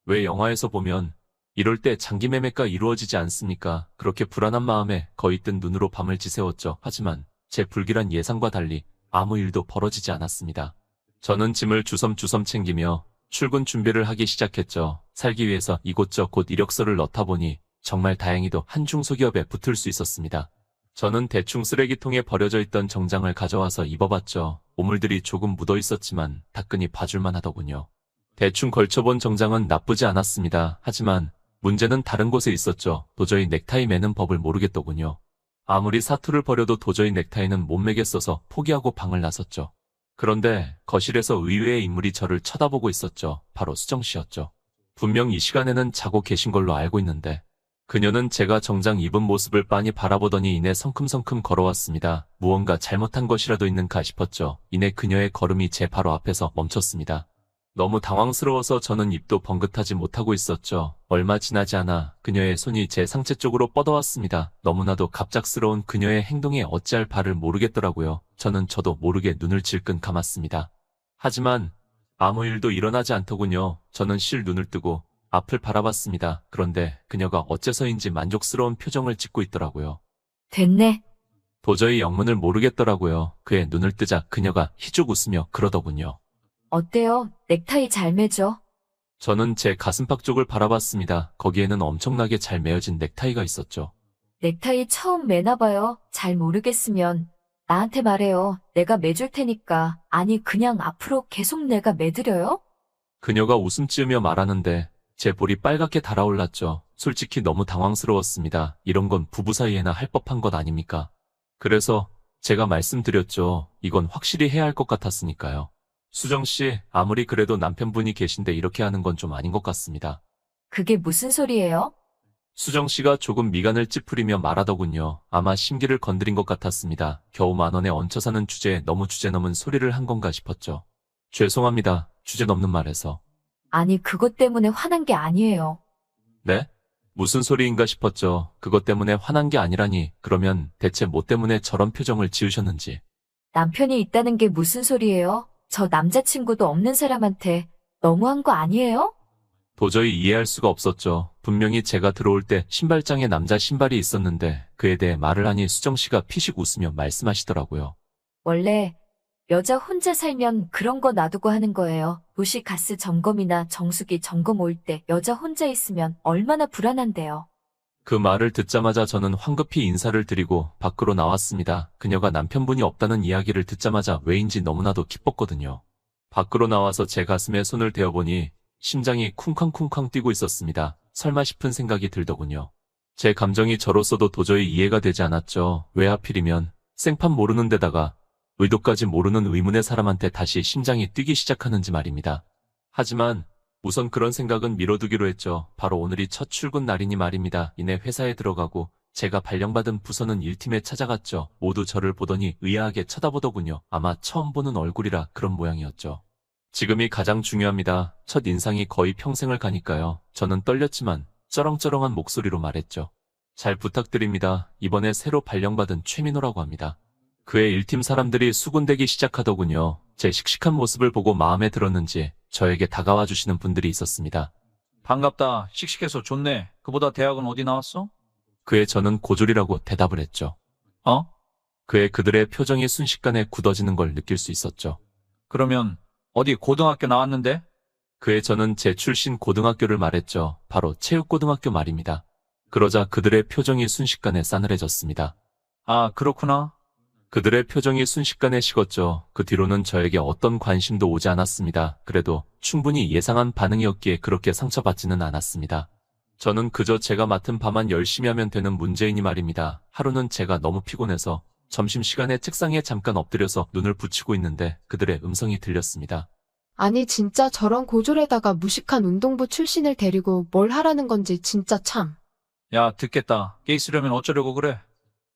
왜 영화에서 보면 이럴 때 장기 매매가 이루어지지 않습니까? 그렇게 불안한 마음에 거의 뜬 눈으로 밤을 지새웠죠. 하지만 제 불길한 예상과 달리 아무 일도 벌어지지 않았습니다. 저는 짐을 주섬주섬 챙기며 출근 준비를 하기 시작했죠. 살기 위해서 이곳저곳 이력서를 넣다 보니 정말 다행히도 한 중소기업에 붙을 수 있었습니다. 저는 대충 쓰레기통에 버려져 있던 정장을 가져와서 입어봤죠. 오물들이 조금 묻어 있었지만 다끈히 봐줄만 하더군요. 대충 걸쳐본 정장은 나쁘지 않았습니다. 하지만 문제는 다른 곳에 있었죠. 도저히 넥타이 매는 법을 모르겠더군요. 아무리 사투를 벌여도 도저히 넥타이는 못 매겠어서 포기하고 방을 나섰죠. 그런데 거실에서 의외의 인물이 저를 쳐다보고 있었죠. 바로 수정 씨였죠. 분명 이 시간에는 자고 계신 걸로 알고 있는데 그녀는 제가 정장 입은 모습을 빤히 바라보더니 이내 성큼성큼 걸어왔습니다. 무언가 잘못한 것이라도 있는가 싶었죠. 이내 그녀의 걸음이 제 바로 앞에서 멈췄습니다. 너무 당황스러워서 저는 입도 번긋하지 못하고 있었죠. 얼마 지나지 않아 그녀의 손이 제 상체 쪽으로 뻗어왔습니다. 너무나도 갑작스러운 그녀의 행동에 어찌할 바를 모르겠더라고요. 저도 모르게 눈을 질끈 감았습니다. 하지만 아무 일도 일어나지 않더군요. 저는 실 눈을 뜨고 앞을 바라봤습니다. 그런데 그녀가 어째서인지 만족스러운 표정을 짓고 있더라고요. 됐네. 도저히 영문을 모르겠더라고요. 그의 눈을 뜨자 그녀가 희죽 웃으며 그러더군요. 어때요? 넥타이 잘 매죠? 저는 제 가슴팍 쪽을 바라봤습니다. 거기에는 엄청나게 잘 매어진 넥타이가 있었죠. 넥타이 처음 매나 봐요. 잘 모르겠으면 나한테 말해요. 내가 매줄 테니까. 아니, 그냥 앞으로 계속 내가 매드려요? 그녀가 웃음 지으며 말하는데 제 볼이 빨갛게 달아올랐죠. 솔직히 너무 당황스러웠습니다. 이런 건 부부 사이에나 할 법한 것 아닙니까? 그래서 제가 말씀드렸죠. 이건 확실히 해야 할 것 같았으니까요. 수정 씨, 아무리 그래도 남편분이 계신데 이렇게 하는 건 좀 아닌 것 같습니다. 그게 무슨 소리예요? 수정 씨가 조금 미간을 찌푸리며 말하더군요. 아마 심기를 건드린 것 같았습니다. 겨우 10,000원에 얹혀 사는 주제에 너무 주제 넘은 소리를 한 건가 싶었죠. 죄송합니다. 주제 넘는 말에서. 아니, 그것 때문에 화난 게 아니에요. 네? 무슨 소리인가 싶었죠. 그것 때문에 화난 게 아니라니. 그러면 대체 뭐 때문에 저런 표정을 지으셨는지. 남편이 있다는 게 무슨 소리예요? 저 남자친구도 없는 사람한테 너무한 거 아니에요? 도저히 이해할 수가 없었죠. 분명히 제가 들어올 때 신발장에 남자 신발이 있었는데 그에 대해 말을 하니 수정 씨가 피식 웃으며 말씀하시더라고요. 원래 여자 혼자 살면 그런 거 놔두고 하는 거예요. 도시 가스 점검이나 정수기 점검 올 때 여자 혼자 있으면 얼마나 불안한데요. 그 말을 듣자마자 저는 황급히 인사를 드리고 밖으로 나왔습니다. 그녀가 남편분이 없다는 이야기를 듣자마자 왜인지 너무나도 기뻤거든요. 밖으로 나와서 제 가슴에 손을 대어보니 심장이 쿵쾅쿵쾅 뛰고 있었습니다. 설마 싶은 생각이 들더군요. 제 감정이 저로서도 도저히 이해가 되지 않았죠. 왜 하필이면 생판 모르는 데다가 의도까지 모르는 의문의 사람한테 다시 심장이 뛰기 시작하는지 말입니다. 하지만 우선 그런 생각은 미뤄두기로 했죠. 바로 오늘이 첫 출근 날이니 말입니다. 이내 회사에 들어가고 제가 발령받은 부서는 1팀에 찾아갔죠. 모두 저를 보더니 의아하게 쳐다보더군요. 아마 처음 보는 얼굴이라 그런 모양이었죠. 지금이 가장 중요합니다. 첫 인상이 거의 평생을 가니까요. 저는 떨렸지만 쩌렁쩌렁한 목소리로 말했죠. 잘 부탁드립니다. 이번에 새로 발령받은 최민호라고 합니다. 그의 1팀 사람들이 수군대기 시작하더군요. 제 씩씩한 모습을 보고 마음에 들었는지 저에게 다가와 주시는 분들이 있었습니다. 반갑다. 씩씩해서 좋네. 그보다 대학은 어디 나왔어? 그의 저는 고졸이라고 대답을 했죠. 어? 그들의 표정이 순식간에 굳어지는 걸 느낄 수 있었죠. 그러면 어디 고등학교 나왔는데? 그의 저는 제 출신 고등학교를 말했죠. 바로 체육고등학교 말입니다. 그러자 그들의 표정이 순식간에 싸늘해졌습니다. 아, 그렇구나. 그들의 표정이 순식간에 식었죠. 그 뒤로는 저에게 어떤 관심도 오지 않았습니다. 그래도 충분히 예상한 반응이었기에 그렇게 상처받지는 않았습니다. 저는 그저 제가 맡은 바만 열심히 하면 되는 문제이니 말입니다. 하루는 제가 너무 피곤해서 점심시간에 책상에 잠깐 엎드려서 눈을 붙이고 있는데 그들의 음성이 들렸습니다. 아니 진짜 저런 고졸에다가 무식한 운동부 출신을 데리고 뭘 하라는 건지 진짜 참. 야, 듣겠다. 깨 있으려면 어쩌려고 그래?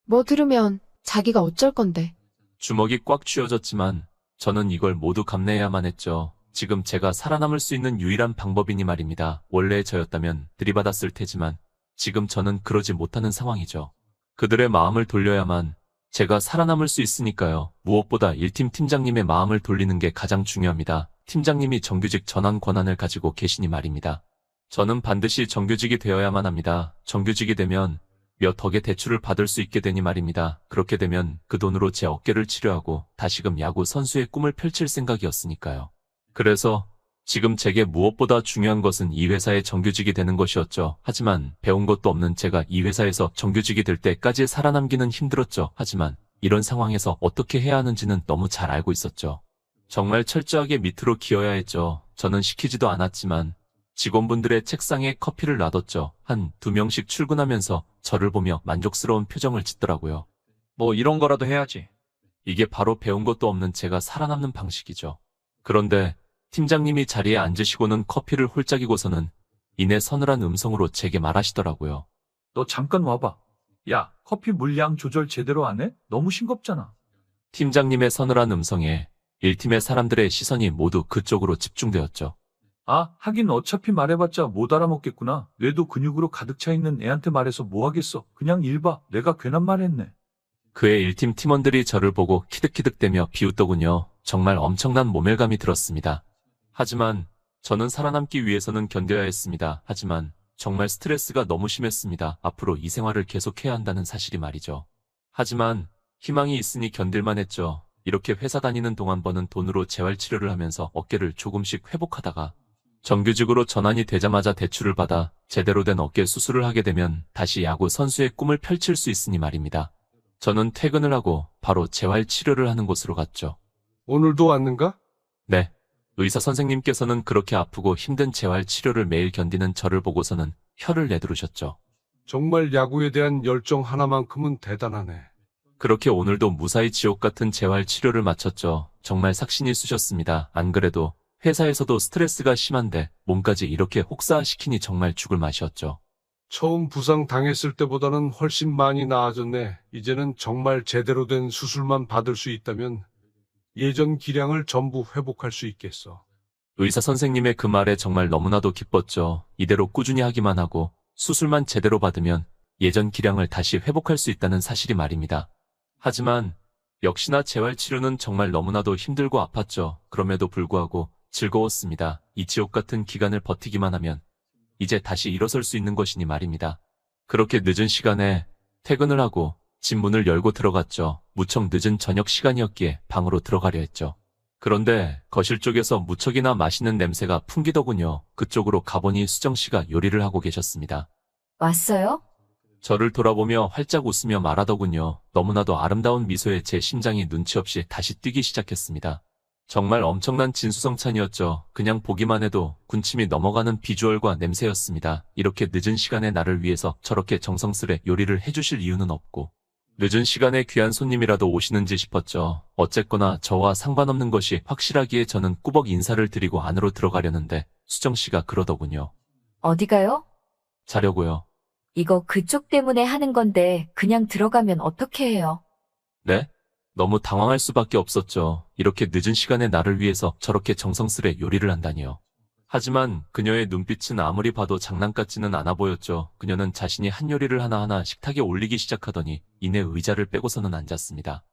뭐 들으면 자기가 어쩔 건데. 주먹이 꽉 쥐어졌지만 저는 이걸 모두 감내해야만 했죠. 지금 제가 살아남을 수 있는 유일한 방법이니 말입니다. 원래 저였다면 들이받았을 테지만 지금 저는 그러지 못하는 상황이죠. 그들의 마음을 돌려야만 제가 살아남을 수 있으니까요. 무엇보다 1팀 팀장님의 마음을 돌리는 게 가장 중요합니다. 팀장님이 정규직 전환 권한을 가지고 계시니 말입니다. 저는 반드시 정규직이 되어야만 합니다. 정규직이 되면 몇 억의 대출을 받을 수 있게 되니 말입니다. 그렇게 되면 그 돈으로 제 어깨를 치료하고 다시금 야구 선수의 꿈을 펼칠 생각이었으니까요. 그래서 지금 제게 무엇보다 중요한 것은 이 회사의 정규직이 되는 것이었죠. 하지만 배운 것도 없는 제가 이 회사에서 정규직이 될 때까지 살아남기는 힘들었죠. 하지만 이런 상황에서 어떻게 해야 하는지는 너무 잘 알고 있었죠. 정말 철저하게 밑으로 기어야 했죠. 저는 시키지도 않았지만 직원분들의 책상에 커피를 놔뒀죠. 한 2명씩 출근하면서 저를 보며 만족스러운 표정을 짓더라고요. 뭐 이런 거라도 해야지. 이게 바로 배운 것도 없는 제가 살아남는 방식이죠. 그런데 팀장님이 자리에 앉으시고는 커피를 홀짝이고서는 이내 서늘한 음성으로 제게 말하시더라고요. 너 잠깐 와봐. 야, 커피 물량 조절 제대로 안 해? 너무 싱겁잖아. 팀장님의 서늘한 음성에 1팀의 사람들의 시선이 모두 그쪽으로 집중되었죠. 아, 하긴 어차피 말해봤자 못 알아먹겠구나. 뇌도 근육으로 가득 차 있는 애한테 말해서 뭐 하겠어. 그냥 일 봐. 내가 괜한 말 했네. 그의 1팀 팀원들이 저를 보고 키득키득대며 비웃더군요. 정말 엄청난 모멸감이 들었습니다. 하지만 저는 살아남기 위해서는 견뎌야 했습니다. 하지만 정말 스트레스가 너무 심했습니다. 앞으로 이 생활을 계속해야 한다는 사실이 말이죠. 하지만 희망이 있으니 견딜만 했죠. 이렇게 회사 다니는 동안 버는 돈으로 재활치료를 하면서 어깨를 조금씩 회복하다가 정규직으로 전환이 되자마자 대출을 받아 제대로 된 어깨 수술을 하게 되면 다시 야구 선수의 꿈을 펼칠 수 있으니 말입니다. 저는 퇴근을 하고 바로 재활치료를 하는 곳으로 갔죠. 오늘도 왔는가? 네. 의사 선생님께서는 그렇게 아프고 힘든 재활치료를 매일 견디는 저를 보고서는 혀를 내두르셨죠. 정말 야구에 대한 열정 하나만큼은 대단하네. 그렇게 오늘도 무사히 지옥 같은 재활치료를 마쳤죠. 정말 삭신이 쑤셨습니다. 안 그래도 회사에서도 스트레스가 심한데 몸까지 이렇게 혹사시키니 정말 죽을 맛이었죠. 처음 부상 당했을 때보다는 훨씬 많이 나아졌네. 이제는 정말 제대로 된 수술만 받을 수 있다면 예전 기량을 전부 회복할 수 있겠어. 의사 선생님의 그 말에 정말 너무나도 기뻤죠. 이대로 꾸준히 하기만 하고 수술만 제대로 받으면 예전 기량을 다시 회복할 수 있다는 사실이 말입니다. 하지만 역시나 재활치료는 정말 너무나도 힘들고 아팠죠. 그럼에도 불구하고 즐거웠습니다. 이 지옥 같은 기간을 버티기만 하면 이제 다시 일어설 수 있는 것이니 말입니다. 그렇게 늦은 시간에 퇴근을 하고 집 문을 열고 들어갔죠. 무척 늦은 저녁 시간이었기에 방으로 들어가려 했죠. 그런데 거실 쪽에서 무척이나 맛있는 냄새가 풍기더군요. 그쪽으로 가보니 수정씨가 요리를 하고 계셨습니다. 왔어요? 저를 돌아보며 활짝 웃으며 말하더군요. 너무나도 아름다운 미소에 제 심장이 눈치 없이 다시 뛰기 시작했습니다. 정말 엄청난 진수성찬이었죠. 그냥 보기만 해도 군침이 넘어가는 비주얼과 냄새였습니다. 이렇게 늦은 시간에 나를 위해서 저렇게 정성스레 요리를 해주실 이유는 없고 늦은 시간에 귀한 손님이라도 오시는지 싶었죠. 어쨌거나 저와 상관없는 것이 확실하기에 저는 꾸벅 인사를 드리고 안으로 들어가려는데 수정씨가 그러더군요. 어디 가요? 자려고요. 이거 그쪽 때문에 하는 건데 그냥 들어가면 어떻게 해요? 네? 너무 당황할 수밖에 없었죠. 이렇게 늦은 시간에 나를 위해서 저렇게 정성스레 요리를 한다니요. 하지만 그녀의 눈빛은 아무리 봐도 장난 같지는 않아 보였죠. 그녀는 자신이 한 요리를 하나하나 식탁에 올리기 시작하더니 이내 의자를 빼고서는 앉았습니다.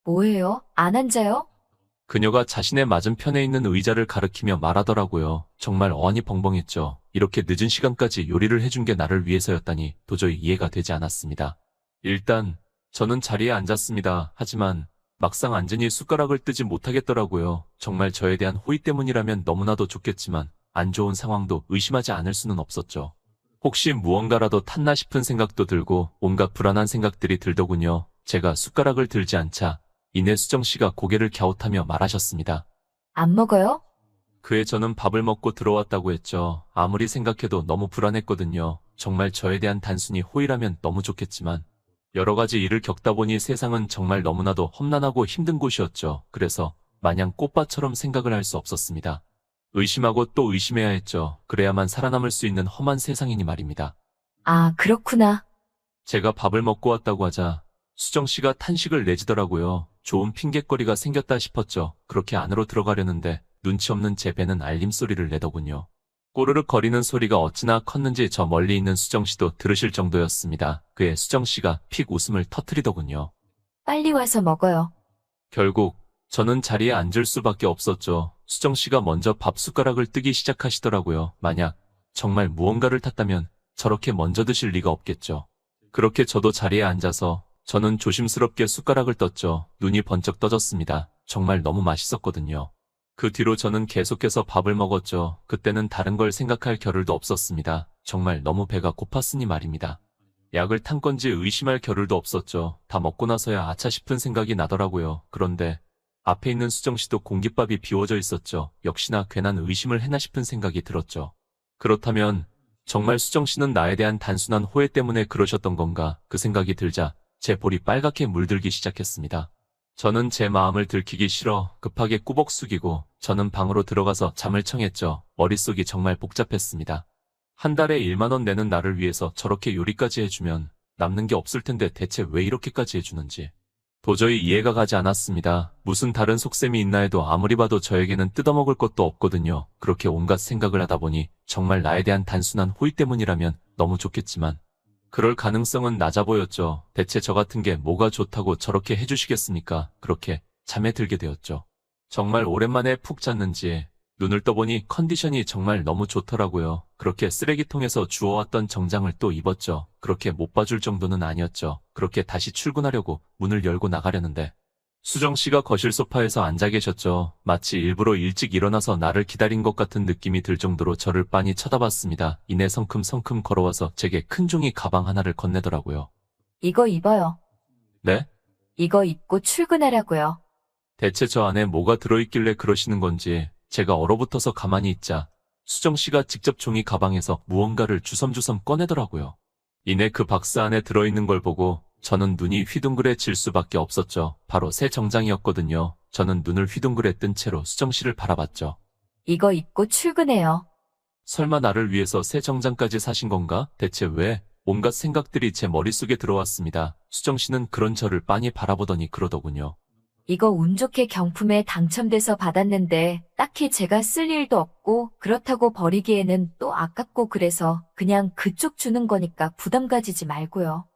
뭐예요? 안 앉아요? 그녀가 자신의 맞은편에 있는 의자를 가리키며 말하더라고요. 정말 어안이 벙벙했죠. 이렇게 늦은 시간까지 요리를 해준 게 나를 위해서였다니 도저히 이해가 되지 않았습니다. 일단 저는 자리에 앉았습니다. 하지만 막상 앉으니 숟가락을 뜨지 못하겠더라고요. 정말 저에 대한 호의 때문이라면 너무나도 좋겠지만 안 좋은 상황도 의심하지 않을 수는 없었죠. 혹시 무언가라도 탔나 싶은 생각도 들고 온갖 불안한 생각들이 들더군요. 제가 숟가락을 들지 않자 이내 수정씨가 고개를 갸웃하며 말하셨습니다. 안 먹어요? 그에 저는 밥을 먹고 들어왔다고 했죠. 아무리 생각해도 너무 불안했거든요. 정말 저에 대한 단순히 호의라면 너무 좋겠지만 여러 가지 일을 겪다 보니 세상은 정말 너무나도 험난하고 힘든 곳이었죠. 그래서 마냥 꽃밭처럼 생각을 할 수 없었습니다. 의심하고 또 의심해야 했죠. 그래야만 살아남을 수 있는 험한 세상이니 말입니다. 아, 그렇구나. 제가 밥을 먹고 왔다고 하자 수정씨가 탄식을 내지더라고요. 좋은 핑곗거리가 생겼다 싶었죠. 그렇게 안으로 들어가려는데 눈치 없는 제 배는 알림소리를 내더군요. 꼬르륵 거리는 소리가 어찌나 컸는지 저 멀리 있는 수정씨도 들으실 정도였습니다. 그의 수정씨가 픽 웃음을 터뜨리더군요. 빨리 와서 먹어요. 결국 저는 자리에 앉을 수밖에 없었죠. 수정씨가 먼저 밥 숟가락을 뜨기 시작하시더라고요. 만약 정말 무언가를 탔다면 저렇게 먼저 드실 리가 없겠죠. 그렇게 저도 자리에 앉아서 저는 조심스럽게 숟가락을 떴죠. 눈이 번쩍 떠졌습니다. 정말 너무 맛있었거든요. 그 뒤로 저는 계속해서 밥을 먹었죠. 그때는 다른 걸 생각할 겨를도 없었습니다. 정말 너무 배가 고팠으니 말입니다. 약을 탄 건지 의심할 겨를도 없었죠. 다 먹고 나서야 아차 싶은 생각이 나더라고요. 그런데 앞에 있는 수정씨도 공깃밥이 비워져 있었죠. 역시나 괜한 의심을 했나 싶은 생각이 들었죠. 그렇다면 정말 수정씨는 나에 대한 단순한 호혜 때문에 그러셨던 건가? 그 생각이 들자 제 볼이 빨갛게 물들기 시작했습니다. 저는 제 마음을 들키기 싫어 급하게 꾸벅 숙이고 저는 방으로 들어가서 잠을 청했죠. 머릿속이 정말 복잡했습니다. 한 달에 1만 원 내는 나를 위해서 저렇게 요리까지 해주면 남는 게 없을 텐데 대체 왜 이렇게까지 해주는지 도저히 이해가 가지 않았습니다. 무슨 다른 속셈이 있나 해도 아무리 봐도 저에게는 뜯어먹을 것도 없거든요. 그렇게 온갖 생각을 하다 보니 정말 나에 대한 단순한 호의 때문이라면 너무 좋겠지만 그럴 가능성은 낮아 보였죠. 대체 저 같은 게 뭐가 좋다고 저렇게 해주시겠습니까? 그렇게 잠에 들게 되었죠. 정말 오랜만에 푹 잤는지 눈을 떠보니 컨디션이 정말 너무 좋더라고요. 그렇게 쓰레기통에서 주워왔던 정장을 또 입었죠. 그렇게 못 봐줄 정도는 아니었죠. 그렇게 다시 출근하려고 문을 열고 나가려는데 수정씨가 거실 소파에서 앉아 계셨죠. 마치 일부러 일찍 일어나서 나를 기다린 것 같은 느낌이 들 정도로 저를 빤히 쳐다봤습니다. 이내 성큼성큼 걸어와서 제게 큰 종이 가방 하나를 건네더라고요. 이거 입어요. 네? 이거 입고 출근하라고요. 대체 저 안에 뭐가 들어있길래 그러시는 건지 제가 얼어붙어서 가만히 있자 수정씨가 직접 종이 가방에서 무언가를 주섬주섬 꺼내더라고요. 이내 그 박스 안에 들어있는 걸 보고 저는 눈이 휘둥그레질 수밖에 없었죠. 바로 새 정장이었거든요. 저는 눈을 휘둥그레 뜬 채로 수정씨를 바라봤죠. 이거 입고 출근해요. 설마 나를 위해서 새 정장까지 사신 건가? 대체 왜? 온갖 생각들이 제 머릿속에 들어왔습니다. 수정 씨는 그런 저를 빤히 바라보더니 그러더군요. 이거 운 좋게 경품에 당첨돼서 받았는데 딱히 제가 쓸 일도 없고 그렇다고 버리기에는 또 아깝고 그래서 그냥 그쪽 주는 거니까 부담 가지지 말고요.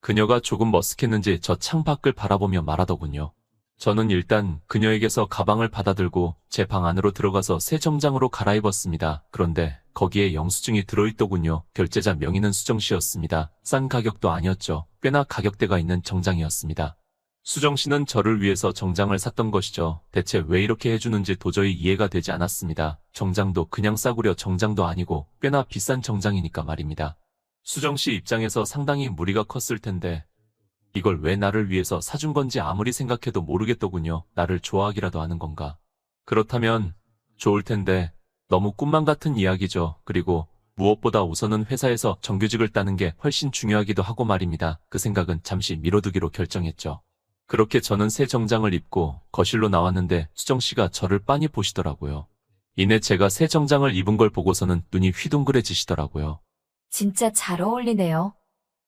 그녀가 조금 머쓱했는지 저 창밖을 바라보며 말하더군요. 저는 일단 그녀에게서 가방을 받아들고 제 방 안으로 들어가서 새 정장으로 갈아입었습니다. 그런데 거기에 영수증이 들어있더군요. 결제자 명의는 수정 씨였습니다. 싼 가격도 아니었죠. 꽤나 가격대가 있는 정장이었습니다. 수정 씨는 저를 위해서 정장을 샀던 것이죠. 대체 왜 이렇게 해주는지 도저히 이해가 되지 않았습니다. 정장도 그냥 싸구려 정장도 아니고 꽤나 비싼 정장이니까 말입니다. 수정 씨 입장에서 상당히 무리가 컸을 텐데 이걸 왜 나를 위해서 사준 건지 아무리 생각해도 모르겠더군요. 나를 좋아하기라도 하는 건가? 그렇다면 좋을 텐데 너무 꿈만 같은 이야기죠. 그리고 무엇보다 우선은 회사에서 정규직을 따는 게 훨씬 중요하기도 하고 말입니다. 그 생각은 잠시 미뤄두기로 결정했죠. 그렇게 저는 새 정장을 입고 거실로 나왔는데 수정 씨가 저를 빤히 보시더라고요. 이내 제가 새 정장을 입은 걸 보고서는 눈이 휘둥그레지시더라고요. 진짜 잘 어울리네요.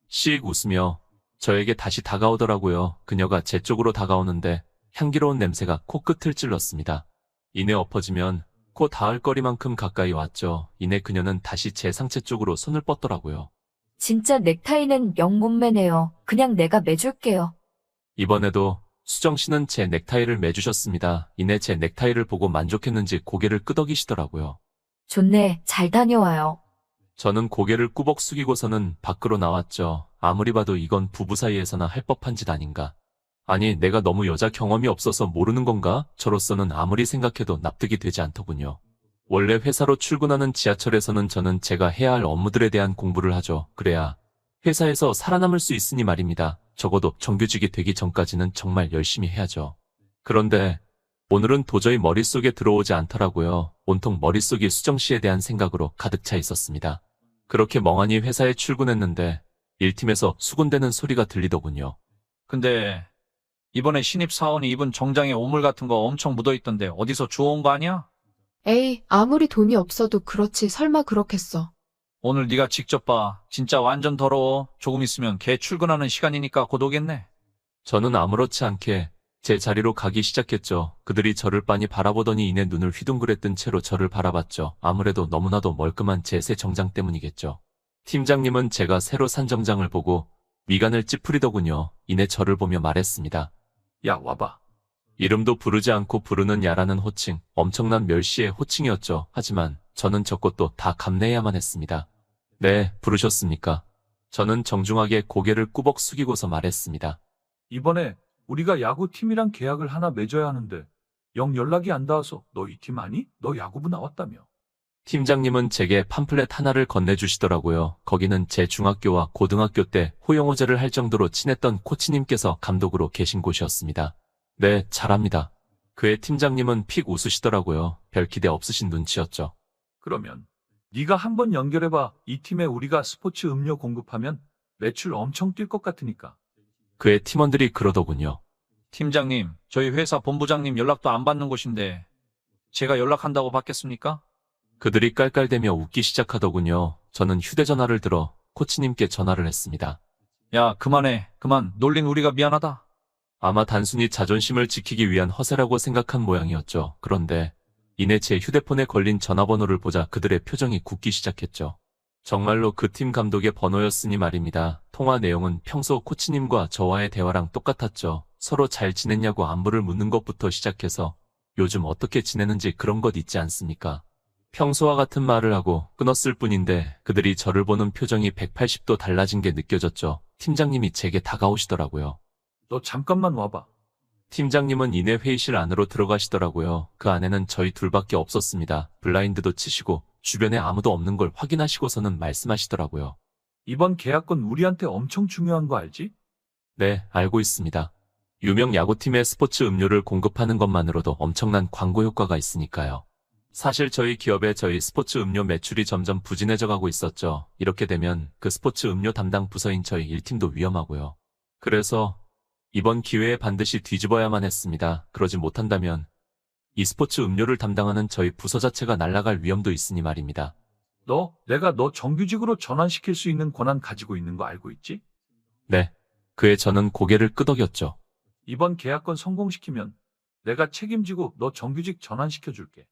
씩 웃으며 저에게 다시 다가오더라고요. 그녀가 제 쪽으로 다가오는데 향기로운 냄새가 코끝을 찔렀습니다. 이내 엎어지면 코 닿을 거리만큼 가까이 왔죠. 이내 그녀는 다시 제 상체 쪽으로 손을 뻗더라고요. 진짜 넥타이는 영 몸매네요. 그냥 내가 매줄게요. 이번에도 수정 씨는 제 넥타이를 매주셨습니다. 이내 제 넥타이를 보고 만족했는지 고개를 끄덕이시더라고요. 좋네. 잘 다녀와요. 저는 고개를 꾸벅 숙이고서는 밖으로 나왔죠. 아무리 봐도 이건 부부 사이에서나 할 법한 짓 아닌가. 아니, 내가 너무 여자 경험이 없어서 모르는 건가? 저로서는 아무리 생각해도 납득이 되지 않더군요. 원래 회사로 출근하는 지하철에서는 저는 제가 해야 할 업무들에 대한 공부를 하죠. 그래야 회사에서 살아남을 수 있으니 말입니다. 적어도 정규직이 되기 전까지는 정말 열심히 해야죠. 그런데 오늘은 도저히 머릿속에 들어오지 않더라고요. 온통 머릿속이 수정 씨에 대한 생각으로 가득 차 있었습니다. 그렇게 멍하니 회사에 출근했는데 1팀에서 수군대는 소리가 들리더군요. 근데 이번에 신입 사원이 입은 정장에 오물 같은 거 엄청 묻어있던데 어디서 주워온 거 아니야? 에이, 아무리 돈이 없어도 그렇지 설마 그렇겠어. 오늘 네가 직접 봐. 진짜 완전 더러워. 조금 있으면 걔 출근하는 시간이니까 곧 오겠네. 저는 아무렇지 않게 제 자리로 가기 시작했죠. 그들이 저를 빤히 바라보더니 이내 눈을 휘둥그레뜬 채로 저를 바라봤죠. 아무래도 너무나도 멀끔한 제 새 정장 때문이겠죠. 팀장님은 제가 새로 산 정장을 보고 미간을 찌푸리더군요. 이내 저를 보며 말했습니다. 야, 와봐. 이름도 부르지 않고 부르는 야라는 호칭, 엄청난 멸시의 호칭이었죠. 하지만 저는 저 것도 다 감내해야만 했습니다. 네, 부르셨습니까? 저는 정중하게 고개를 꾸벅 숙이고서 말했습니다. 이번에 우리가 야구팀이랑 계약을 하나 맺어야 하는데 영 연락이 안 닿아서 너 이 팀 아니? 너 야구부 나왔다며. 팀장님은 제게 팜플렛 하나를 건네주시더라고요. 거기는 제 중학교와 고등학교 때 호영호제를 할 정도로 친했던 코치님께서 감독으로 계신 곳이었습니다. 네, 잘합니다. 그의 팀장님은 픽 웃으시더라고요. 별 기대 없으신 눈치였죠. 그러면 네가 한번 연결해봐. 이 팀에 우리가 스포츠 음료 공급하면 매출 엄청 뛸 것 같으니까. 그의 팀원들이 그러더군요. 팀장님, 저희 회사 본부장님 연락도 안 받는 곳인데 제가 연락한다고 받겠습니까? 그들이 깔깔대며 웃기 시작하더군요. 저는 휴대전화를 들어 코치님께 전화를 했습니다. 야, 그만해. 그만. 놀린 우리가 미안하다. 아마 단순히 자존심을 지키기 위한 허세라고 생각한 모양이었죠. 그런데 이내 제 휴대폰에 걸린 전화번호를 보자 그들의 표정이 굳기 시작했죠. 정말로 그 팀 감독의 번호였으니 말입니다. 통화 내용은 평소 코치님과 저와의 대화랑 똑같았죠. 서로 잘 지냈냐고 안부를 묻는 것부터 시작해서 요즘 어떻게 지내는지 그런 것 있지 않습니까? 평소와 같은 말을 하고 끊었을 뿐인데 그들이 저를 보는 표정이 180도 달라진 게 느껴졌죠. 팀장님이 제게 다가오시더라고요. 너 잠깐만 와봐. 팀장님은 이내 회의실 안으로 들어가시더라고요. 그 안에는 저희 둘밖에 없었습니다. 블라인드도 치시고 주변에 아무도 없는 걸 확인하시고서는 말씀하시더라고요. 이번 계약건 우리한테 엄청 중요한 거 알지? 네, 알고 있습니다. 유명 야구팀의 스포츠 음료를 공급하는 것만으로도 엄청난 광고 효과가 있으니까요. 사실 저희 기업의 저희 스포츠 음료 매출이 점점 부진해져 가고 있었죠. 이렇게 되면 그 스포츠 음료 담당 부서인 저희 1팀도 위험하고요. 그래서 이번 기회에 반드시 뒤집어야만 했습니다. 그러지 못한다면 이 스포츠 음료를 담당하는 저희 부서 자체가 날아갈 위험도 있으니 말입니다. 내가 너 정규직으로 전환시킬 수 있는 권한 가지고 있는 거 알고 있지? 네. 그에 저는 고개를 끄덕였죠. 이번 계약건 성공시키면 내가 책임지고 너 정규직 전환시켜줄게.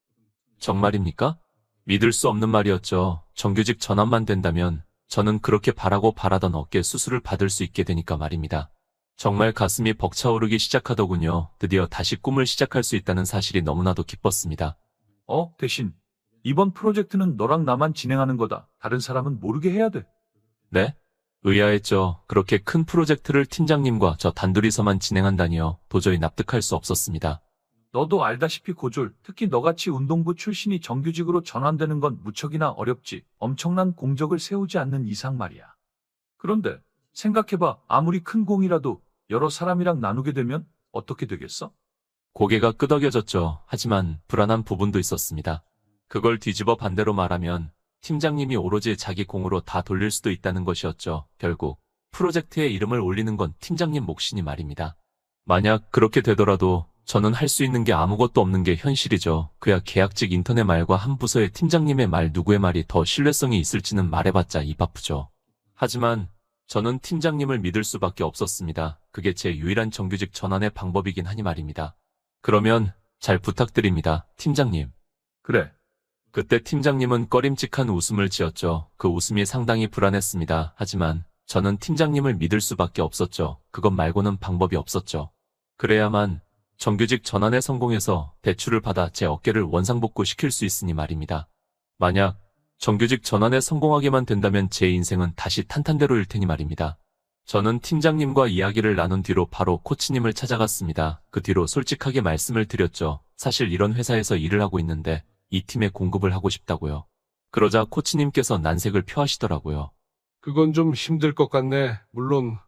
정말입니까? 믿을 수 없는 말이었죠. 정규직 전환만 된다면 저는 그렇게 바라고 바라던 어깨 수술을 받을 수 있게 되니까 말입니다. 정말 가슴이 벅차오르기 시작하더군요. 드디어 다시 꿈을 시작할 수 있다는 사실이 너무나도 기뻤습니다. 대신 이번 프로젝트는 너랑 나만 진행하는 거다. 다른 사람은 모르게 해야 돼. 네? 의아했죠. 그렇게 큰 프로젝트를 팀장님과 저 단둘이서만 진행한다니요. 도저히 납득할 수 없었습니다. 너도 알다시피 고졸, 특히 너같이 운동부 출신이 정규직으로 전환되는 건 무척이나 어렵지. 엄청난 공적을 세우지 않는 이상 말이야. 그런데 생각해봐. 아무리 큰 공이라도 여러 사람이랑 나누게 되면 어떻게 되겠어? 고개가 끄덕여졌죠. 하지만 불안한 부분도 있었습니다. 그걸 뒤집어 반대로 말하면 팀장님이 오로지 자기 공으로 다 돌릴 수도 있다는 것이었죠. 결국 프로젝트에 이름을 올리는 건 팀장님 몫이니 말입니다. 만약 그렇게 되더라도 저는 할 수 있는 게 아무것도 없는 게 현실이죠. 그야 계약직 인턴의 말과 한 부서의 팀장님의 말 누구의 말이 더 신뢰성이 있을지는 말해봤자 입 아프죠. 하지만 저는 팀장님을 믿을 수밖에 없었습니다. 그게 제 유일한 정규직 전환의 방법이긴 하니 말입니다. 그러면 잘 부탁드립니다, 팀장님. 그래. 그때 팀장님은 꺼림칙한 웃음을 지었죠. 그 웃음이 상당히 불안했습니다. 하지만 저는 팀장님을 믿을 수밖에 없었죠. 그것 말고는 방법이 없었죠. 그래야만 정규직 전환에 성공해서 대출을 받아 제 어깨를 원상복구시킬 수 있으니 말입니다. 만약 정규직 전환에 성공하게만 된다면 제 인생은 다시 탄탄대로일 테니 말입니다. 저는 팀장님과 이야기를 나눈 뒤로 바로 코치님을 찾아갔습니다. 그 뒤로 솔직하게 말씀을 드렸죠. 사실 이런 회사에서 일을 하고 있는데 이 팀에 공급을 하고 싶다고요. 그러자 코치님께서 난색을 표하시더라고요. 그건 좀 힘들 것 같네. 물론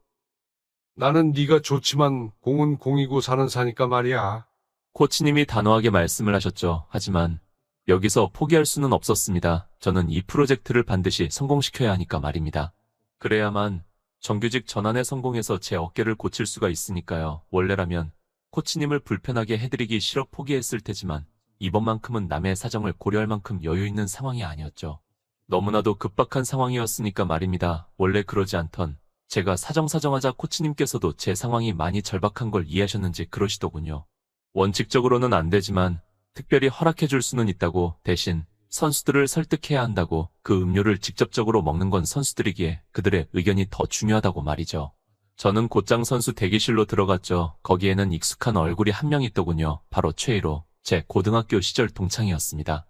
나는 네가 좋지만 공은 공이고 사는 사니까 말이야. 코치님이 단호하게 말씀을 하셨죠. 하지만 여기서 포기할 수는 없었습니다. 저는 이 프로젝트를 반드시 성공시켜야 하니까 말입니다. 그래야만 정규직 전환에 성공해서 제 어깨를 고칠 수가 있으니까요. 원래라면 코치님을 불편하게 해드리기 싫어 포기했을 테지만 이번만큼은 남의 사정을 고려할 만큼 여유 있는 상황이 아니었죠. 너무나도 급박한 상황이었으니까 말입니다. 원래 그러지 않던 제가 사정사정하자 코치님께서도 제 상황이 많이 절박한 걸 이해하셨는지 그러시더군요. 원칙적으로는 안 되지만 특별히 허락해 줄 수는 있다고, 대신 선수들을 설득해야 한다고, 그 음료를 직접적으로 먹는 건 선수들이기에 그들의 의견이 더 중요하다고 말이죠. 저는 곧장 선수 대기실로 들어갔죠. 거기에는 익숙한 얼굴이 한 명 있더군요. 바로 최희로, 제 고등학교 시절 동창이었습니다.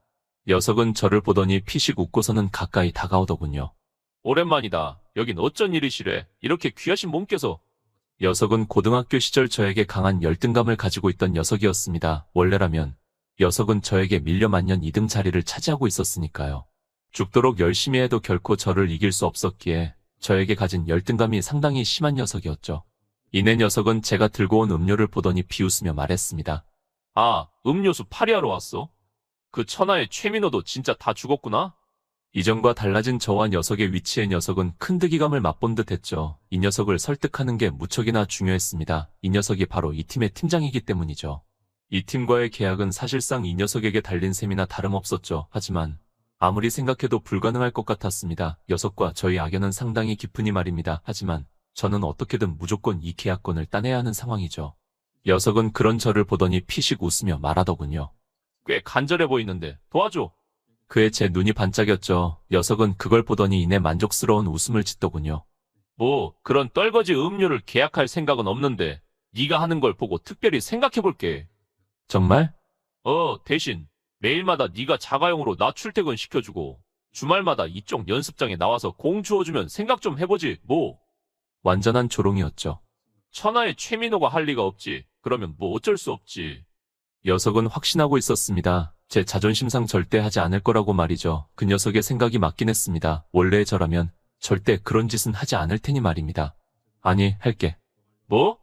녀석은 저를 보더니 피식 웃고서는 가까이 다가오더군요. 오랜만이다. 여긴 어쩐 일이시래. 이렇게 귀하신 몸께서. 녀석은 고등학교 시절 저에게 강한 열등감을 가지고 있던 녀석이었습니다. 원래라면 녀석은 저에게 밀려 만년 2등 자리를 차지하고 있었으니까요. 죽도록 열심히 해도 결코 저를 이길 수 없었기에 저에게 가진 열등감이 상당히 심한 녀석이었죠. 이내 녀석은 제가 들고 온 음료를 보더니 비웃으며 말했습니다. 아, 음료수 파리하러 왔어? 그 천하의 최민호도 진짜 다 죽었구나? 이전과 달라진 저와 녀석의 위치에 녀석은 큰 득이감을 맛본 듯 했죠. 이 녀석을 설득하는 게 무척이나 중요했습니다. 이 녀석이 바로 이 팀의 팀장이기 때문이죠. 이 팀과의 계약은 사실상 이 녀석에게 달린 셈이나 다름없었죠. 하지만 아무리 생각해도 불가능할 것 같았습니다. 녀석과 저희 악연은 상당히 깊으니 말입니다. 하지만 저는 어떻게든 무조건 이 계약권을 따내야 하는 상황이죠. 녀석은 그런 저를 보더니 피식 웃으며 말하더군요. 꽤 간절해 보이는데 도와줘. 그에 제 눈이 반짝였죠. 녀석은 그걸 보더니 이내 만족스러운 웃음을 짓더군요. 뭐 그런 떨거지 음료를 계약할 생각은 없는데 네가 하는 걸 보고 특별히 생각해볼게. 정말? 대신 매일마다 네가 자가용으로 나 출퇴근 시켜주고 주말마다 이쪽 연습장에 나와서 공 주워주면 생각 좀 해보지 뭐. 완전한 조롱이었죠. 천하의 최민호가 할 리가 없지. 그러면 뭐 어쩔 수 없지. 녀석은 확신하고 있었습니다. 제 자존심상 절대 하지 않을 거라고 말이죠. 그 녀석의 생각이 맞긴 했습니다. 원래의 저라면 절대 그런 짓은 하지 않을 테니 말입니다. 아니, 할게. 뭐?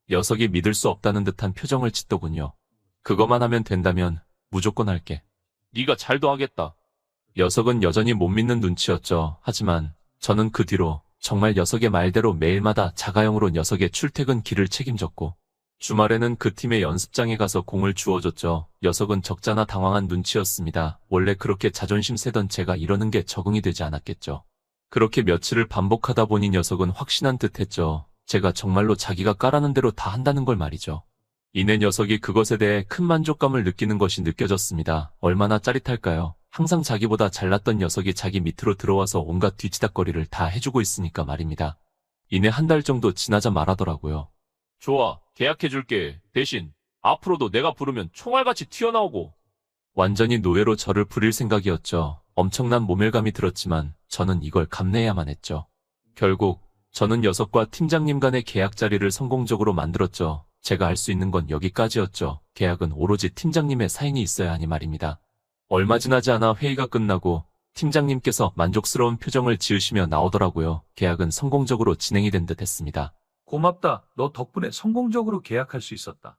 녀석이 믿을 수 없다는 듯한 표정을 짓더군요. 그것만 하면 된다면 무조건 할게. 네가 잘도 하겠다. 녀석은 여전히 못 믿는 눈치였죠. 하지만 저는 그 뒤로 정말 녀석의 말대로 매일마다 자가용으로 녀석의 출퇴근 길을 책임졌고 주말에는 그 팀의 연습장에 가서 공을 주워줬죠. 녀석은 적잖아 당황한 눈치였습니다. 원래 그렇게 자존심 세던 제가 이러는 게 적응이 되지 않았겠죠. 그렇게 며칠을 반복하다 보니 녀석은 확신한 듯 했죠. 제가 정말로 자기가 까라는 대로 다 한다는 걸 말이죠. 이내 녀석이 그것에 대해 큰 만족감을 느끼는 것이 느껴졌습니다. 얼마나 짜릿할까요? 항상 자기보다 잘났던 녀석이 자기 밑으로 들어와서 온갖 뒤치다꺼리를 다 해주고 있으니까 말입니다. 이내 한 달 정도 지나자 말하더라고요. 좋아, 계약해줄게. 대신 앞으로도 내가 부르면 총알같이 튀어나오고. 완전히 노예로 저를 부릴 생각이었죠. 엄청난 모멸감이 들었지만 저는 이걸 감내해야만 했죠. 결국 저는 녀석과 팀장님 간의 계약 자리를 성공적으로 만들었죠. 제가 할 수 있는 건 여기까지였죠. 계약은 오로지 팀장님의 사인이 있어야 하니 말입니다. 얼마 지나지 않아 회의가 끝나고 팀장님께서 만족스러운 표정을 지으시며 나오더라고요. 계약은 성공적으로 진행이 된 듯 했습니다. 고맙다. 너 덕분에 성공적으로 계약할 수 있었다.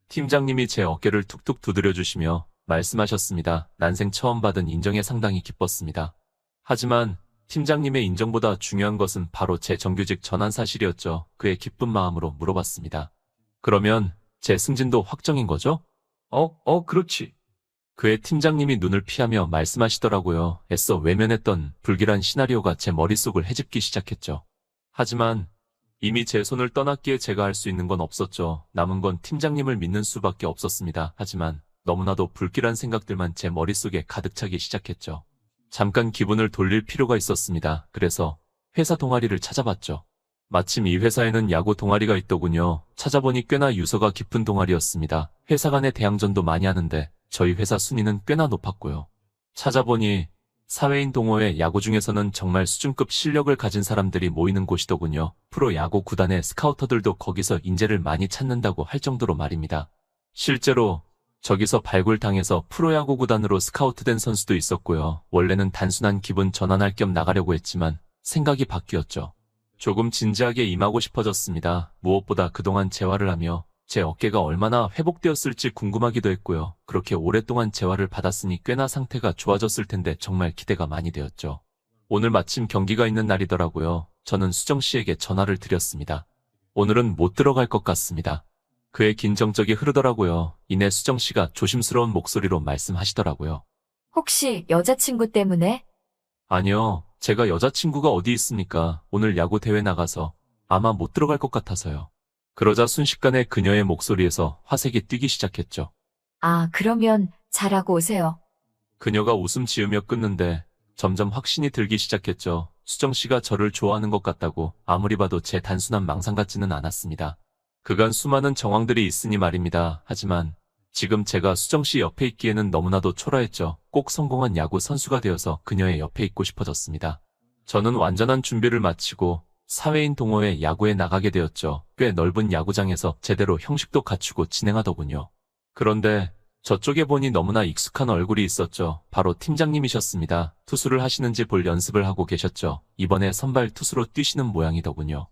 팀장님이 제 어깨를 툭툭 두드려 주시며 말씀하셨습니다. 난생 처음 받은 인정에 상당히 기뻤습니다. 하지만 팀장님의 인정보다 중요한 것은 바로 제 정규직 전환 사실이었죠. 그의 기쁜 마음으로 물어봤습니다. 그러면 제 승진도 확정인 거죠? 그렇지. 그의 팀장님이 눈을 피하며 말씀하시더라고요. 애써 외면했던 불길한 시나리오가 제 머릿속을 헤집기 시작했죠. 하지만 이미 제 손을 떠났기에 제가 할 수 있는 건 없었죠. 남은 건 팀장님을 믿는 수밖에 없었습니다. 하지만 너무나도 불길한 생각들만 제 머릿속에 가득 차기 시작했죠. 잠깐 기분을 돌릴 필요가 있었습니다. 그래서 회사 동아리를 찾아봤죠. 마침 이 회사에는 야구 동아리가 있더군요. 찾아보니 꽤나 유서가 깊은 동아리였습니다. 회사 간의 대항전도 많이 하는데 저희 회사 순위는 꽤나 높았고요. 찾아보니 사회인 동호회 야구 중에서는 정말 수준급 실력을 가진 사람들이 모이는 곳이더군요. 프로야구 구단의 스카우터들도 거기서 인재를 많이 찾는다고 할 정도로 말입니다. 실제로 저기서 발굴당해서 프로야구 구단으로 스카우트된 선수도 있었고요. 원래는 단순한 기분 전환할 겸 나가려고 했지만 생각이 바뀌었죠. 조금 진지하게 임하고 싶어졌습니다. 무엇보다 그동안 재활을 하며 제 어깨가 얼마나 회복되었을지 궁금하기도 했고요. 그렇게 오랫동안 재활을 받았으니 꽤나 상태가 좋아졌을 텐데 정말 기대가 많이 되었죠. 오늘 마침 경기가 있는 날이더라고요. 저는 수정 씨에게 전화를 드렸습니다. 오늘은 못 들어갈 것 같습니다. 그의 긴 정적이 흐르더라고요. 이내 수정 씨가 조심스러운 목소리로 말씀하시더라고요. 혹시 여자친구 때문에? 아니요, 제가 여자친구가 어디 있습니까? 오늘 야구 대회 나가서 아마 못 들어갈 것 같아서요. 그러자 순식간에 그녀의 목소리에서 화색이 뛰기 시작했죠. 아, 그러면 잘하고 오세요. 그녀가 웃음 지으며 끊는데 점점 확신이 들기 시작했죠. 수정 씨가 저를 좋아하는 것 같다고 아무리 봐도 제 단순한 망상 같지는 않았습니다. 그간 수많은 정황들이 있으니 말입니다. 하지만 지금 제가 수정 씨 옆에 있기에는 너무나도 초라했죠. 꼭 성공한 야구 선수가 되어서 그녀의 옆에 있고 싶어졌습니다. 저는 완전한 준비를 마치고 사회인 동호회 야구에 나가게 되었죠. 꽤 넓은 야구장에서 제대로 형식도 갖추고 진행하더군요. 그런데 저쪽에 보니 너무나 익숙한 얼굴이 있었죠. 바로 팀장님이셨습니다. 투수를 하시는지 볼 연습을 하고 계셨죠. 이번에 선발 투수로 뛰시는 모양이더군요.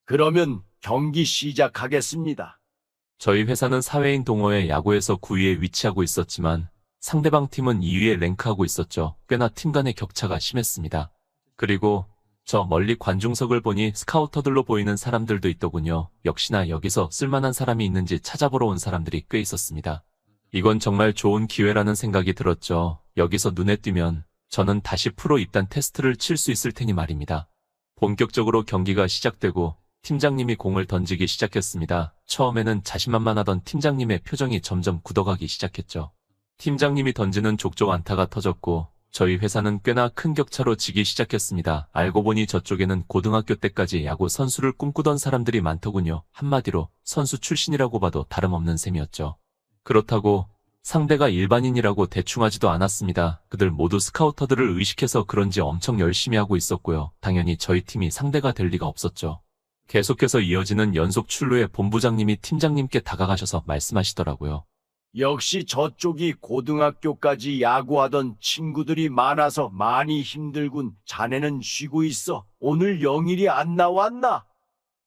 그러면 경기 시작하겠습니다. 저희 회사는 사회인 동호회 야구에서 9위에 위치하고 있었지만 상대방 팀은 2위에 랭크하고 있었죠. 꽤나 팀 간의 격차가 심했습니다. 그리고 저 멀리 관중석을 보니 스카우터들로 보이는 사람들도 있더군요. 역시나 여기서 쓸만한 사람이 있는지 찾아보러 온 사람들이 꽤 있었습니다. 이건 정말 좋은 기회라는 생각이 들었죠. 여기서 눈에 띄면 저는 다시 프로 입단 테스트를 칠 수 있을 테니 말입니다. 본격적으로 경기가 시작되고 팀장님이 공을 던지기 시작했습니다. 처음에는 자신만만하던 팀장님의 표정이 점점 굳어가기 시작했죠. 팀장님이 던지는 족족 안타가 터졌고 저희 회사는 꽤나 큰 격차로 지기 시작했습니다. 알고 보니 저쪽에는 고등학교 때까지 야구 선수를 꿈꾸던 사람들이 많더군요. 한마디로 선수 출신이라고 봐도 다름없는 셈이었죠. 그렇다고 상대가 일반인이라고 대충 하지도 않았습니다. 그들 모두 스카우터들을 의식해서 그런지 엄청 열심히 하고 있었고요. 당연히 저희 팀이 상대가 될 리가 없었죠. 계속해서 이어지는 연속 출루에 본부장님이 팀장님께 다가가셔서 말씀하시더라고요. 역시 저쪽이 고등학교까지 야구하던 친구들이 많아서 많이 힘들군. 자네는 쉬고 있어. 오늘 영일이 안 나왔나?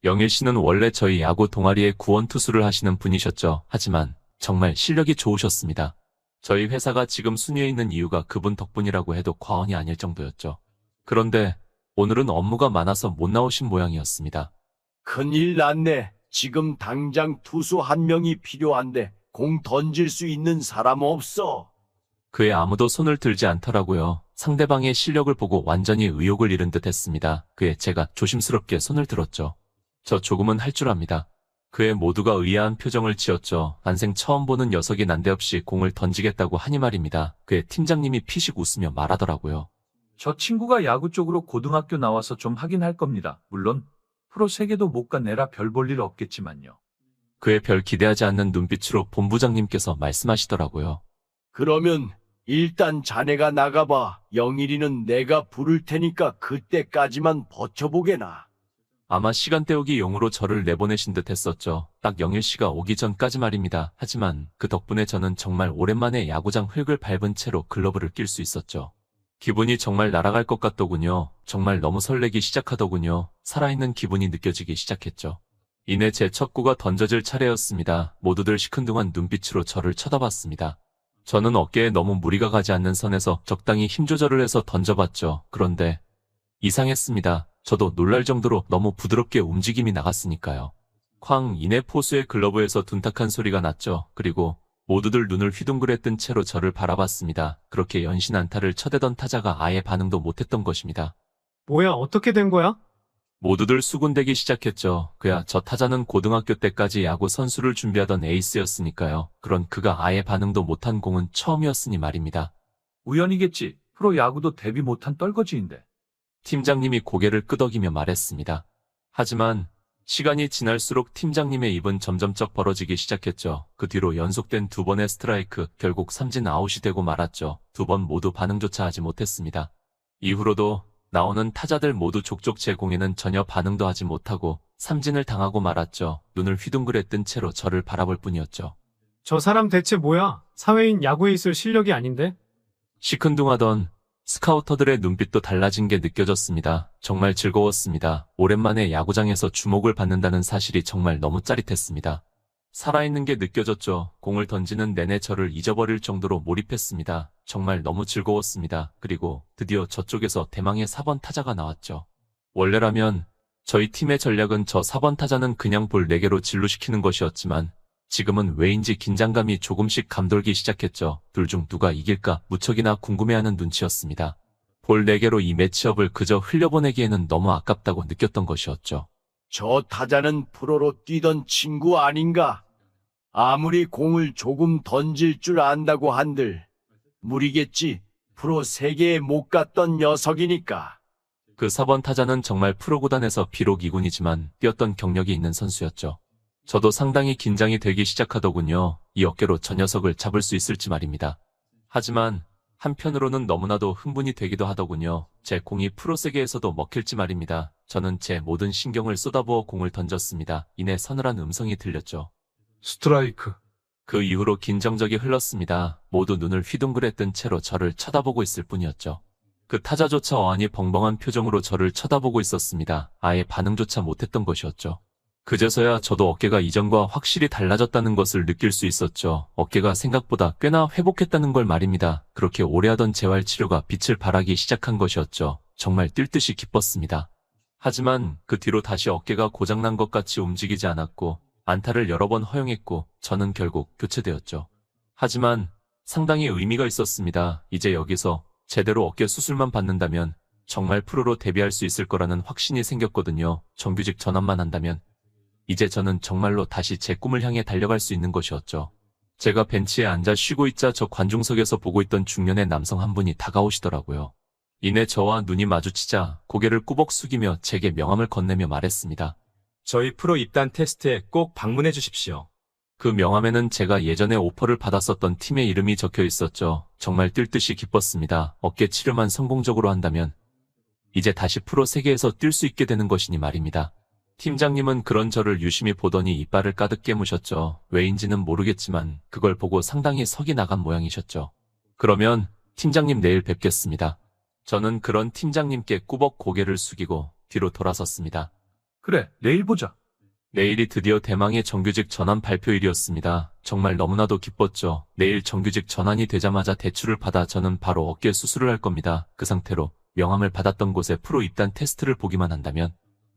영일 씨는 원래 저희 야구 동아리의 구원 투수를 하시는 분이셨죠. 하지만 정말 실력이 좋으셨습니다. 저희 회사가 지금 순위에 있는 이유가 그분 덕분이라고 해도 과언이 아닐 정도였죠. 그런데 오늘은 업무가 많아서 못 나오신 모양이었습니다. 큰일 났네. 지금 당장 투수 한 명이 필요한데 공 던질 수 있는 사람 없어. 그에 아무도 손을 들지 않더라고요. 상대방의 실력을 보고 완전히 의욕을 잃은 듯 했습니다. 그에 제가 조심스럽게 손을 들었죠. 저 조금은 할 줄 압니다. 그에 모두가 의아한 표정을 지었죠. 난생 처음 보는 녀석이 난데없이 공을 던지겠다고 하니 말입니다. 그에 팀장님이 피식 웃으며 말하더라고요. 저 친구가 야구 쪽으로 고등학교 나와서 좀 하긴 할 겁니다. 물론 프로 세계도 못 가내라 별 볼 일 없겠지만요. 그에 별 기대하지 않는 눈빛으로 본부장님께서 말씀하시더라고요. 그러면 일단 자네가 나가봐. 영일이는 내가 부를 테니까 그때까지만 버텨보게나. 아마 시간 때우기 용으로 저를 내보내신 듯 했었죠. 딱 영일 씨가 오기 전까지 말입니다. 하지만 그 덕분에 저는 정말 오랜만에 야구장 흙을 밟은 채로 글러브를 낄 수 있었죠. 기분이 정말 날아갈 것 같더군요. 정말 너무 설레기 시작하더군요. 살아있는 기분이 느껴지기 시작했죠. 이내 제 첫 구가 던져질 차례였습니다. 모두들 시큰둥한 눈빛으로 저를 쳐다봤습니다. 저는 어깨에 너무 무리가 가지 않는 선에서 적당히 힘 조절을 해서 던져봤죠. 그런데 이상했습니다. 저도 놀랄 정도로 너무 부드럽게 움직임이 나갔으니까요. 쾅! 이내 포수의 글러브에서 둔탁한 소리가 났죠. 그리고 모두들 눈을 휘둥그레 뜬 채로 저를 바라봤습니다. 그렇게 연신 안타를 쳐대던 타자가 아예 반응도 못했던 것입니다. 뭐야, 어떻게 된 거야? 모두들 수군대기 시작했죠. 그야 저 타자는 고등학교 때까지 야구 선수를 준비하던 에이스였으니까요. 그런 그가 아예 반응도 못한 공은 처음이었으니 말입니다. 우연이겠지. 프로 야구도 데뷔 못한 떨거지인데. 팀장님이 고개를 끄덕이며 말했습니다. 하지만 시간이 지날수록 팀장님의 입은 점점 쩍 벌어지기 시작했죠. 그 뒤로 연속된 2번의 스트라이크, 결국 삼진 아웃이 되고 말았죠. 2번 모두 반응조차 하지 못했습니다. 이후로도 나오는 타자들 모두 족족 제 공에는 전혀 반응도 하지 못하고 삼진을 당하고 말았죠. 눈을 휘둥그레 뜬 채로 저를 바라볼 뿐이었죠. 저 사람 대체 뭐야? 사회인 야구에 있을 실력이 아닌데? 시큰둥하던 스카우터들의 눈빛도 달라진 게 느껴졌습니다. 정말 즐거웠습니다. 오랜만에 야구장에서 주목을 받는다는 사실이 정말 너무 짜릿했습니다. 살아있는 게 느껴졌죠. 공을 던지는 내내 저를 잊어버릴 정도로 몰입했습니다. 정말 너무 즐거웠습니다. 그리고 드디어 저쪽에서 대망의 4번 타자가 나왔죠. 원래라면 저희 팀의 전략은 저 4번 타자는 그냥 볼 4개로 진루시키는 것이었지만 지금은 왜인지 긴장감이 조금씩 감돌기 시작했죠. 둘 중 누가 이길까 무척이나 궁금해하는 눈치였습니다. 볼 4개로 이 매치업을 그저 흘려보내기에는 너무 아깝다고 느꼈던 것이었죠. 저 타자는 프로로 뛰던 친구 아닌가? 아무리 공을 조금 던질 줄 안다고 한들 무리겠지. 프로 세계에 못 갔던 녀석이니까. 그 4번 타자는 정말 프로구단에서 비록 2군이지만 뛰었던 경력이 있는 선수였죠. 저도 상당히 긴장이 되기 시작하더군요. 이 어깨로 저 녀석을 잡을 수 있을지 말입니다. 하지만 한편으로는 너무나도 흥분이 되기도 하더군요. 제 공이 프로세계에서도 먹힐지 말입니다. 저는 제 모든 신경을 쏟아부어 공을 던졌습니다. 이내 서늘한 음성이 들렸죠. 스트라이크. 그 이후로 긴정적이 흘렀습니다. 모두 눈을 휘둥그레 뜬 채로 저를 쳐다보고 있을 뿐이었죠. 그 타자조차 어안이 벙벙한 표정으로 저를 쳐다보고 있었습니다. 아예 반응조차 못했던 것이었죠. 그제서야 저도 어깨가 이전과 확실히 달라졌다는 것을 느낄 수 있었죠. 어깨가 생각보다 꽤나 회복했다는 걸 말입니다. 그렇게 오래 하던 재활치료가 빛을 발하기 시작한 것이었죠. 정말 뛸 듯이 기뻤습니다. 하지만 그 뒤로 다시 어깨가 고장난 것 같이 움직이지 않았고 안타를 여러 번 허용했고 저는 결국 교체되었죠. 하지만 상당히 의미가 있었습니다. 이제 여기서 제대로 어깨 수술만 받는다면 정말 프로로 데뷔할 수 있을 거라는 확신이 생겼거든요. 정규직 전환만 한다면 이제 저는 정말로 다시 제 꿈을 향해 달려갈 수 있는 것이었죠. 제가 벤치에 앉아 쉬고 있자 저 관중석에서 보고 있던 중년의 남성 한 분이 다가오시더라고요. 이내 저와 눈이 마주치자 고개를 꾸벅 숙이며 제게 명함을 건네며 말했습니다. 저희 프로 입단 테스트에 꼭 방문해 주십시오. 그 명함에는 제가 예전에 오퍼를 받았었던 팀의 이름이 적혀 있었죠. 정말 뛸 듯이 기뻤습니다. 어깨 치료만 성공적으로 한다면 이제 다시 프로 세계에서 뛸 수 있게 되는 것이니 말입니다. 팀장님은 그런 저를 유심히 보더니 이빨을 가득 깨무셨죠. 왜인지는 모르겠지만 그걸 보고 상당히 석이 나간 모양이셨죠. 그러면 팀장님 내일 뵙겠습니다. 저는 그런 팀장님께 꾸벅 고개를 숙이고 뒤로 돌아섰습니다. 그래, 내일 보자. 내일이 드디어 대망의 정규직 전환 발표일이었습니다. 정말 너무나도 기뻤죠. 내일 정규직 전환이 되자마자 대출을 받아 저는 바로 어깨 수술을 할 겁니다. 그 상태로 명함을 받았던 곳에 프로 입단 테스트를 보기만 한다면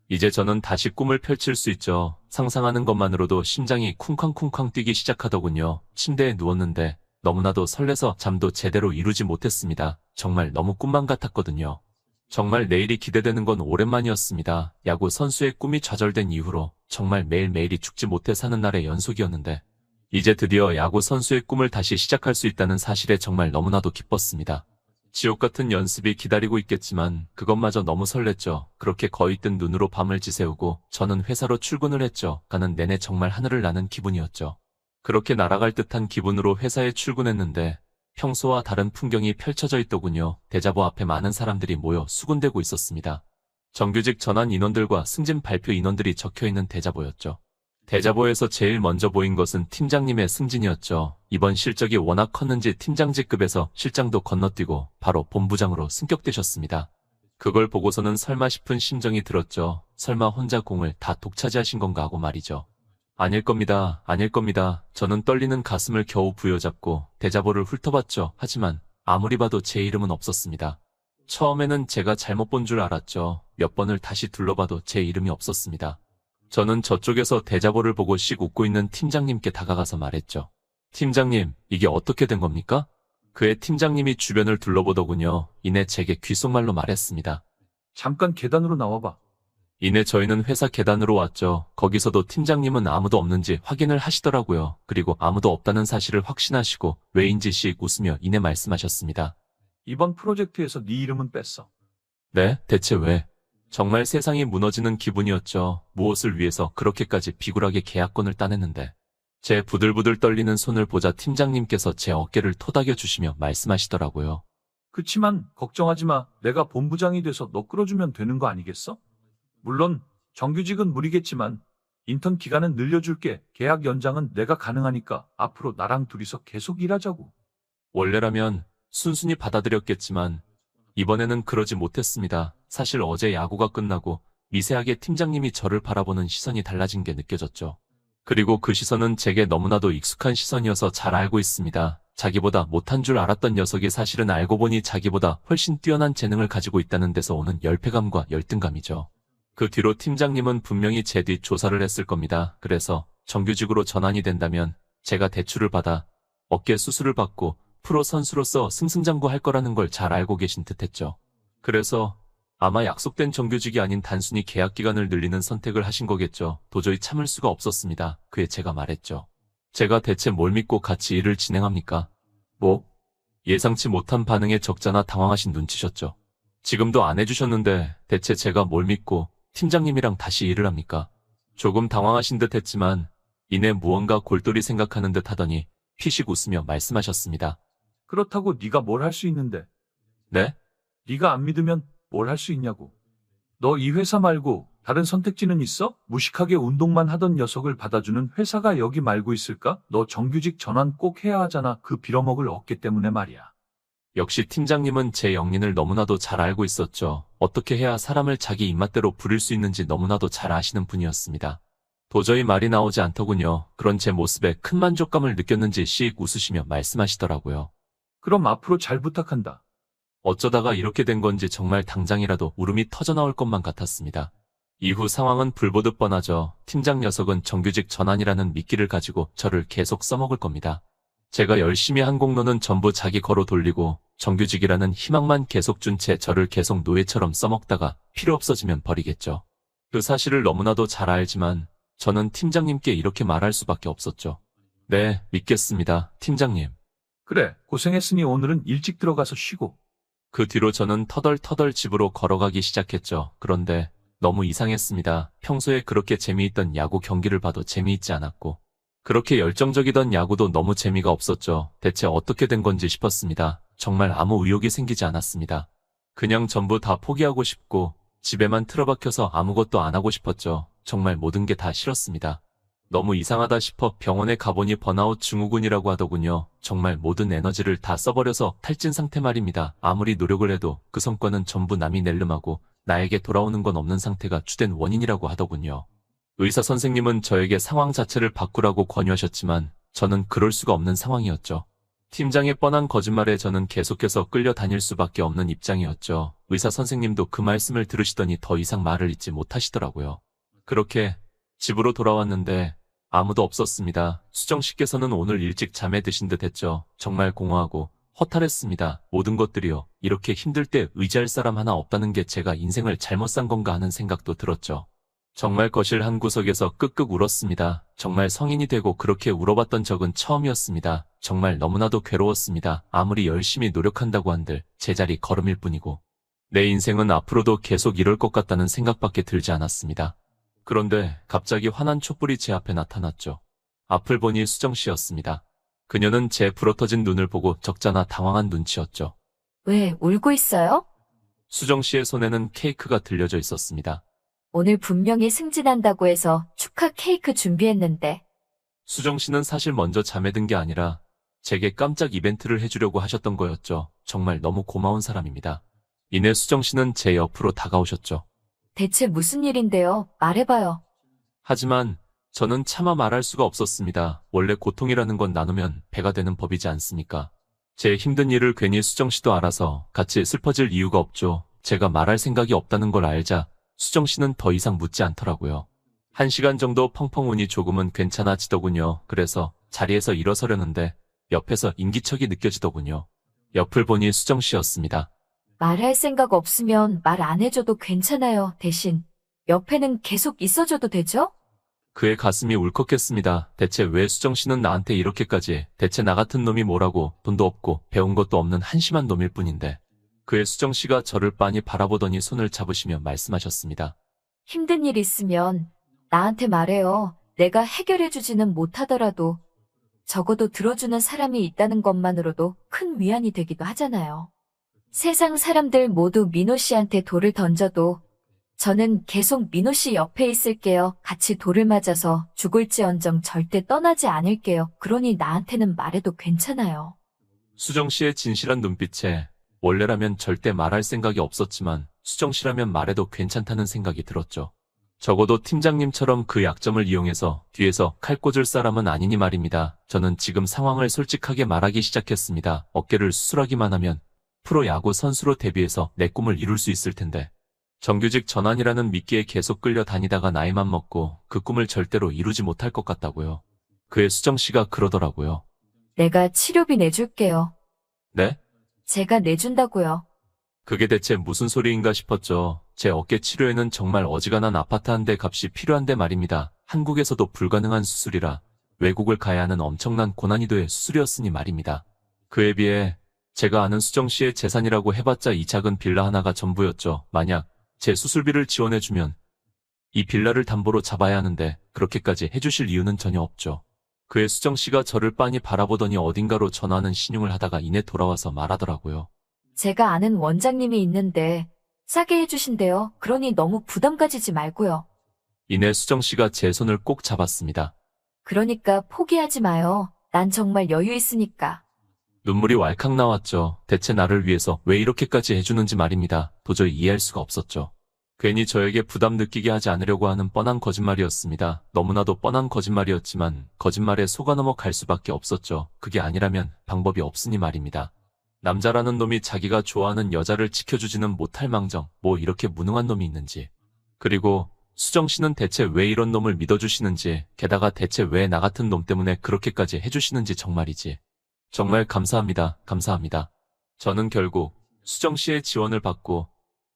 이제 저는 다시 꿈을 펼칠 수 있죠. 상상하는 것만으로도 심장이 쿵쾅쿵쾅 뛰기 시작하더군요. 침대에 누웠는데 너무나도 설레서 잠도 제대로 이루지 못했습니다. 정말 너무 꿈만 같았거든요. 정말 내일이 기대되는 건 오랜만이었습니다. 야구 선수의 꿈이 좌절된 이후로 정말 매일매일이 죽지 못해 사는 날의 연속이었는데 이제 드디어 야구 선수의 꿈을 다시 시작할 수 있다는 사실에 정말 너무나도 기뻤습니다. 지옥 같은 연습이 기다리고 있겠지만 그것마저 너무 설렜죠. 그렇게 거의 뜬 눈으로 밤을 지새우고 저는 회사로 출근을 했죠. 가는 내내 정말 하늘을 나는 기분이었죠. 그렇게 날아갈 듯한 기분으로 회사에 출근했는데 평소와 다른 풍경이 펼쳐져 있더군요. 대자보 앞에 많은 사람들이 모여 수군대고 있었습니다. 정규직 전환 인원들과 승진 발표 인원들이 적혀있는 대자보였죠. 대자보에서 제일 먼저 보인 것은 팀장님의 승진이었죠. 이번 실적이 워낙 컸는지 팀장직급에서 실장도 건너뛰고 바로 본부장으로 승격되셨습니다. 그걸 보고서는 설마 싶은 심정이 들었죠. 설마 혼자 공을 다 독차지하신 건가 하고 말이죠. 아닐 겁니다. 아닐 겁니다. 저는 떨리는 가슴을 겨우 부여잡고 대자보를 훑어봤죠. 하지만 아무리 봐도 제 이름은 없었습니다. 처음에는 제가 잘못 본 줄 알았죠. 몇 번을 다시 둘러봐도 제 이름이 없었습니다. 저는 저쪽에서 대자보를 보고 씩 웃고 있는 팀장님께 다가가서 말했죠. 팀장님, 이게 어떻게 된 겁니까? 그의 팀장님이 주변을 둘러보더군요. 이내 제게 귓속말로 말했습니다. 잠깐 계단으로 나와봐. 이내 저희는 회사 계단으로 왔죠. 거기서도 팀장님은 아무도 없는지 확인을 하시더라고요. 그리고 아무도 없다는 사실을 확신하시고 왜인지 씩 웃으며 이내 말씀하셨습니다. 이번 프로젝트에서 네 이름은 뺐어. 네? 대체 왜? 정말 세상이 무너지는 기분이었죠. 무엇을 위해서 그렇게까지 비굴하게 계약권을 따냈는데. 제 부들부들 떨리는 손을 보자 팀장님께서 제 어깨를 토닥여 주시며 말씀하시더라고요. 그치만 걱정하지 마. 내가 본부장이 돼서 너 끌어주면 되는 거 아니겠어? 물론 정규직은 무리겠지만 인턴 기간은 늘려줄게. 계약 연장은 내가 가능하니까 앞으로 나랑 둘이서 계속 일하자고. 원래라면 순순히 받아들였겠지만 이번에는 그러지 못했습니다. 사실 어제 야구가 끝나고 미세하게 팀장님이 저를 바라보는 시선이 달라진 게 느껴졌죠. 그리고 그 시선은 제게 너무나도 익숙한 시선이어서 잘 알고 있습니다. 자기보다 못한 줄 알았던 녀석이 사실은 알고 보니 자기보다 훨씬 뛰어난 재능을 가지고 있다는 데서 오는 열패감과 열등감이죠. 그 뒤로 팀장님은 분명히 제 뒤 조사를 했을 겁니다. 그래서 정규직으로 전환이 된다면 제가 대출을 받아 어깨 수술을 받고 프로 선수로서 승승장구할 거라는 걸 잘 알고 계신 듯했죠. 그래서 아마 약속된 정규직이 아닌 단순히 계약 기간을 늘리는 선택을 하신 거겠죠. 도저히 참을 수가 없었습니다. 그에 제가 말했죠. 제가 대체 뭘 믿고 같이 일을 진행합니까? 뭐? 예상치 못한 반응에 적잖아 당황하신 눈치셨죠. 지금도 안 해주셨는데 대체 제가 뭘 믿고 팀장님이랑 다시 일을 합니까? 조금 당황하신 듯 했지만 이내 무언가 골똘히 생각하는 듯 하더니 피식 웃으며 말씀하셨습니다. 그렇다고 네가 뭘 할 수 있는데. 네? 네가 안 믿으면 뭘 할 수 있냐고. 너 이 회사 말고 다른 선택지는 있어? 무식하게 운동만 하던 녀석을 받아주는 회사가 여기 말고 있을까? 너 정규직 전환 꼭 해야 하잖아. 그 빌어먹을 어깨 때문에 말이야. 역시 팀장님은 제 영린을 너무나도 잘 알고 있었죠. 어떻게 해야 사람을 자기 입맛대로 부릴 수 있는지 너무나도 잘 아시는 분이었습니다. 도저히 말이 나오지 않더군요. 그런 제 모습에 큰 만족감을 느꼈는지 씩 웃으시며 말씀하시더라고요. 그럼 앞으로 잘 부탁한다. 어쩌다가 이렇게 된 건지 정말 당장이라도 울음이 터져나올 것만 같았습니다. 이후 상황은 불보듯 뻔하죠. 팀장 녀석은 정규직 전환이라는 미끼를 가지고 저를 계속 써먹을 겁니다. 제가 열심히 한 공로는 전부 자기 거로 돌리고 정규직이라는 희망만 계속 준 채 저를 계속 노예처럼 써먹다가 필요 없어지면 버리겠죠. 그 사실을 너무나도 잘 알지만 저는 팀장님께 이렇게 말할 수밖에 없었죠. 네, 믿겠습니다, 팀장님. 그래, 고생했으니 오늘은 일찍 들어가서 쉬고. 그 뒤로 저는 터덜터덜 집으로 걸어가기 시작했죠. 그런데 너무 이상했습니다. 평소에 그렇게 재미있던 야구 경기를 봐도 재미있지 않았고 그렇게 열정적이던 야구도 너무 재미가 없었죠. 대체 어떻게 된 건지 싶었습니다. 정말 아무 의욕이 생기지 않았습니다. 그냥 전부 다 포기하고 싶고 집에만 틀어박혀서 아무것도 안 하고 싶었죠. 정말 모든 게 다 싫었습니다. 너무 이상하다 싶어 병원에 가보니 번아웃 증후군이라고 하더군요. 정말 모든 에너지를 다 써버려서 탈진 상태 말입니다. 아무리 노력을 해도 그 성과는 전부 남이 낼름하고 나에게 돌아오는 건 없는 상태가 주된 원인이라고 하더군요. 의사 선생님은 저에게 상황 자체를 바꾸라고 권유하셨지만 저는 그럴 수가 없는 상황이었죠. 팀장의 뻔한 거짓말에 저는 계속해서 끌려다닐 수밖에 없는 입장이었죠. 의사 선생님도 그 말씀을 들으시더니 더 이상 말을 잇지 못하시더라고요. 그렇게 집으로 돌아왔는데 아무도 없었습니다. 수정 씨께서는 오늘 일찍 잠에 드신 듯 했죠. 정말 공허하고 허탈했습니다. 모든 것들이요. 이렇게 힘들 때 의지할 사람 하나 없다는 게 제가 인생을 잘못 산 건가 하는 생각도 들었죠. 정말 거실 한 구석에서 끄끄 울었습니다. 정말 성인이 되고 그렇게 울어봤던 적은 처음이었습니다. 정말 너무나도 괴로웠습니다. 아무리 열심히 노력한다고 한들 제자리 걸음일 뿐이고 내 인생은 앞으로도 계속 이럴 것 같다는 생각밖에 들지 않았습니다. 그런데 갑자기 환한 촛불이 제 앞에 나타났죠. 앞을 보니 수정 씨였습니다. 그녀는 제 불어터진 눈을 보고 적잖아 당황한 눈치였죠. 왜 울고 있어요? 수정 씨의 손에는 케이크가 들려져 있었습니다. 오늘 분명히 승진한다고 해서 축하 케이크 준비했는데. 수정 씨는 사실 먼저 잠에 든 게 아니라 제게 깜짝 이벤트를 해주려고 하셨던 거였죠. 정말 너무 고마운 사람입니다. 이내 수정 씨는 제 옆으로 다가오셨죠. 대체 무슨 일인데요? 말해봐요. 하지만 저는 차마 말할 수가 없었습니다. 원래 고통이라는 건 나누면 배가 되는 법이지 않습니까? 제 힘든 일을 괜히 수정 씨도 알아서 같이 슬퍼질 이유가 없죠. 제가 말할 생각이 없다는 걸 알자 수정 씨는 더 이상 묻지 않더라고요. 1시간 정도 펑펑 우니 조금은 괜찮아지더군요. 그래서 자리에서 일어서려는데 옆에서 인기척이 느껴지더군요. 옆을 보니 수정 씨였습니다. 말할 생각 없으면 말 안 해줘도 괜찮아요. 대신 옆에는 계속 있어줘도 되죠? 그의 가슴이 울컥했습니다. 대체 왜 수정 씨는 나한테 이렇게까지 대체 나 같은 놈이 뭐라고 돈도 없고 배운 것도 없는 한심한 놈일 뿐인데 그의 수정 씨가 저를 빤히 바라보더니 손을 잡으시며 말씀하셨습니다. 힘든 일 있으면 나한테 말해요. 내가 해결해주지는 못하더라도 적어도 들어주는 사람이 있다는 것만으로도 큰 위안이 되기도 하잖아요. 세상 사람들 모두 민호 씨한테 돌을 던져도 저는 계속 민호 씨 옆에 있을게요. 같이 돌을 맞아서 죽을지언정 절대 떠나지 않을게요. 그러니 나한테는 말해도 괜찮아요. 수정 씨의 진실한 눈빛에 원래라면 절대 말할 생각이 없었지만 수정 씨라면 말해도 괜찮다는 생각이 들었죠. 적어도 팀장님처럼 그 약점을 이용해서 뒤에서 칼 꽂을 사람은 아니니 말입니다. 저는 지금 상황을 솔직하게 말하기 시작했습니다. 어깨를 수술하기만 하면 프로야구 선수로 데뷔해서 내 꿈을 이룰 수 있을 텐데 정규직 전환이라는 미끼에 계속 끌려다니다가 나이만 먹고 그 꿈을 절대로 이루지 못할 것 같다고요. 그의 수정 씨가 그러더라고요. 내가 치료비 내줄게요. 네? 제가 내준다고요. 그게 대체 무슨 소리인가 싶었죠. 제 어깨 치료에는 정말 어지간한 아파트 한 대 값이 필요한데 말입니다. 한국에서도 불가능한 수술이라 외국을 가야 하는 엄청난 고난이도의 수술이었으니 말입니다. 그에 비해 제가 아는 수정 씨의 재산이라고 해봤자 이 작은 빌라 하나가 전부였죠. 만약 제 수술비를 지원해주면 이 빌라를 담보로 잡아야 하는데 그렇게까지 해주실 이유는 전혀 없죠. 그의 수정 씨가 저를 빤히 바라보더니 어딘가로 전화하는 신용을 하다가 이내 돌아와서 말하더라고요. 제가 아는 원장님이 있는데 싸게 해주신대요. 그러니 너무 부담 가지지 말고요. 이내 수정 씨가 제 손을 꼭 잡았습니다. 그러니까 포기하지 마요. 난 정말 여유 있으니까. 눈물이 왈칵 나왔죠. 대체 나를 위해서 왜 이렇게까지 해주는지 말입니다. 도저히 이해할 수가 없었죠. 괜히 저에게 부담 느끼게 하지 않으려고 하는 뻔한 거짓말이었습니다. 너무나도 뻔한 거짓말이었지만 거짓말에 속아 넘어갈 수밖에 없었죠. 그게 아니라면 방법이 없으니 말입니다. 남자라는 놈이 자기가 좋아하는 여자를 지켜주지는 못할 망정 뭐 이렇게 무능한 놈이 있는지. 그리고 수정 씨는 대체 왜 이런 놈을 믿어주시는지 게다가 대체 왜 나 같은 놈 때문에 그렇게까지 해주시는지 정말이지. 정말 감사합니다. 감사합니다. 저는 결국 수정 씨의 지원을 받고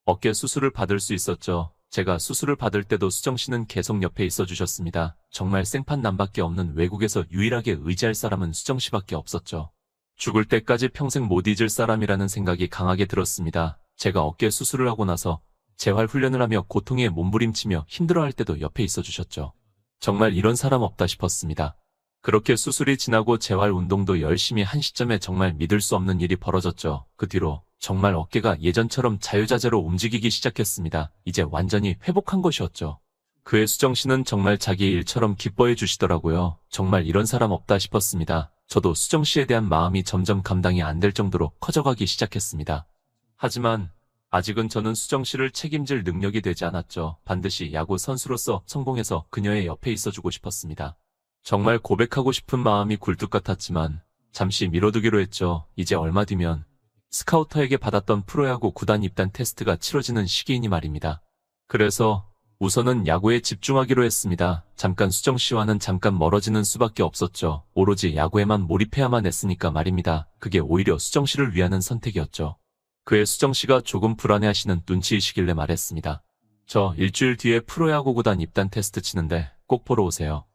어깨 수술을 받을 수 있었죠. 제가 수술을 받을 때도 수정 씨는 계속 옆에 있어 주셨습니다. 정말 생판남밖에 없는 외국에서 유일하게 의지할 사람은 수정 씨밖에 없었죠. 죽을 때까지 평생 못 잊을 사람이라는 생각이 강하게 들었습니다. 제가 어깨 수술을 하고 나서 재활 훈련을 하며 고통에 몸부림치며 힘들어할 때도 옆에 있어 주셨죠. 정말 이런 사람 없다 싶었습니다. 그렇게 수술이 지나고 재활 운동도 열심히 한 시점에 정말 믿을 수 없는 일이 벌어졌죠. 그 뒤로 정말 어깨가 예전처럼 자유자재로 움직이기 시작했습니다. 이제 완전히 회복한 것이었죠. 그의 수정 씨는 정말 자기 일처럼 기뻐해 주시더라고요. 정말 이런 사람 없다 싶었습니다. 저도 수정 씨에 대한 마음이 점점 감당이 안 될 정도로 커져가기 시작했습니다. 하지만 아직은 저는 수정 씨를 책임질 능력이 되지 않았죠. 반드시 야구 선수로서 성공해서 그녀의 옆에 있어주고 싶었습니다. 정말 고백하고 싶은 마음이 굴뚝 같았지만 잠시 미뤄두기로 했죠. 이제 얼마 뒤면 스카우터에게 받았던 프로야구 구단 입단 테스트가 치러지는 시기이니 말입니다. 그래서 우선은 야구에 집중하기로 했습니다. 잠깐 수정 씨와는 잠깐 멀어지는 수밖에 없었죠. 오로지 야구에만 몰입해야만 했으니까 말입니다. 그게 오히려 수정 씨를 위하는 선택이었죠. 그의 수정 씨가 조금 불안해하시는 눈치이시길래 말했습니다. 저 일주일 뒤에 프로야구 구단 입단 테스트 치는데 꼭 보러 오세요.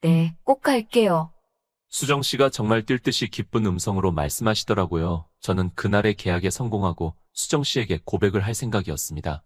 네, 꼭 갈게요. 수정 씨가 정말 뛸 듯이 기쁜 음성으로 말씀하시더라고요. 저는 그날의 계약에 성공하고 수정 씨에게 고백을 할 생각이었습니다.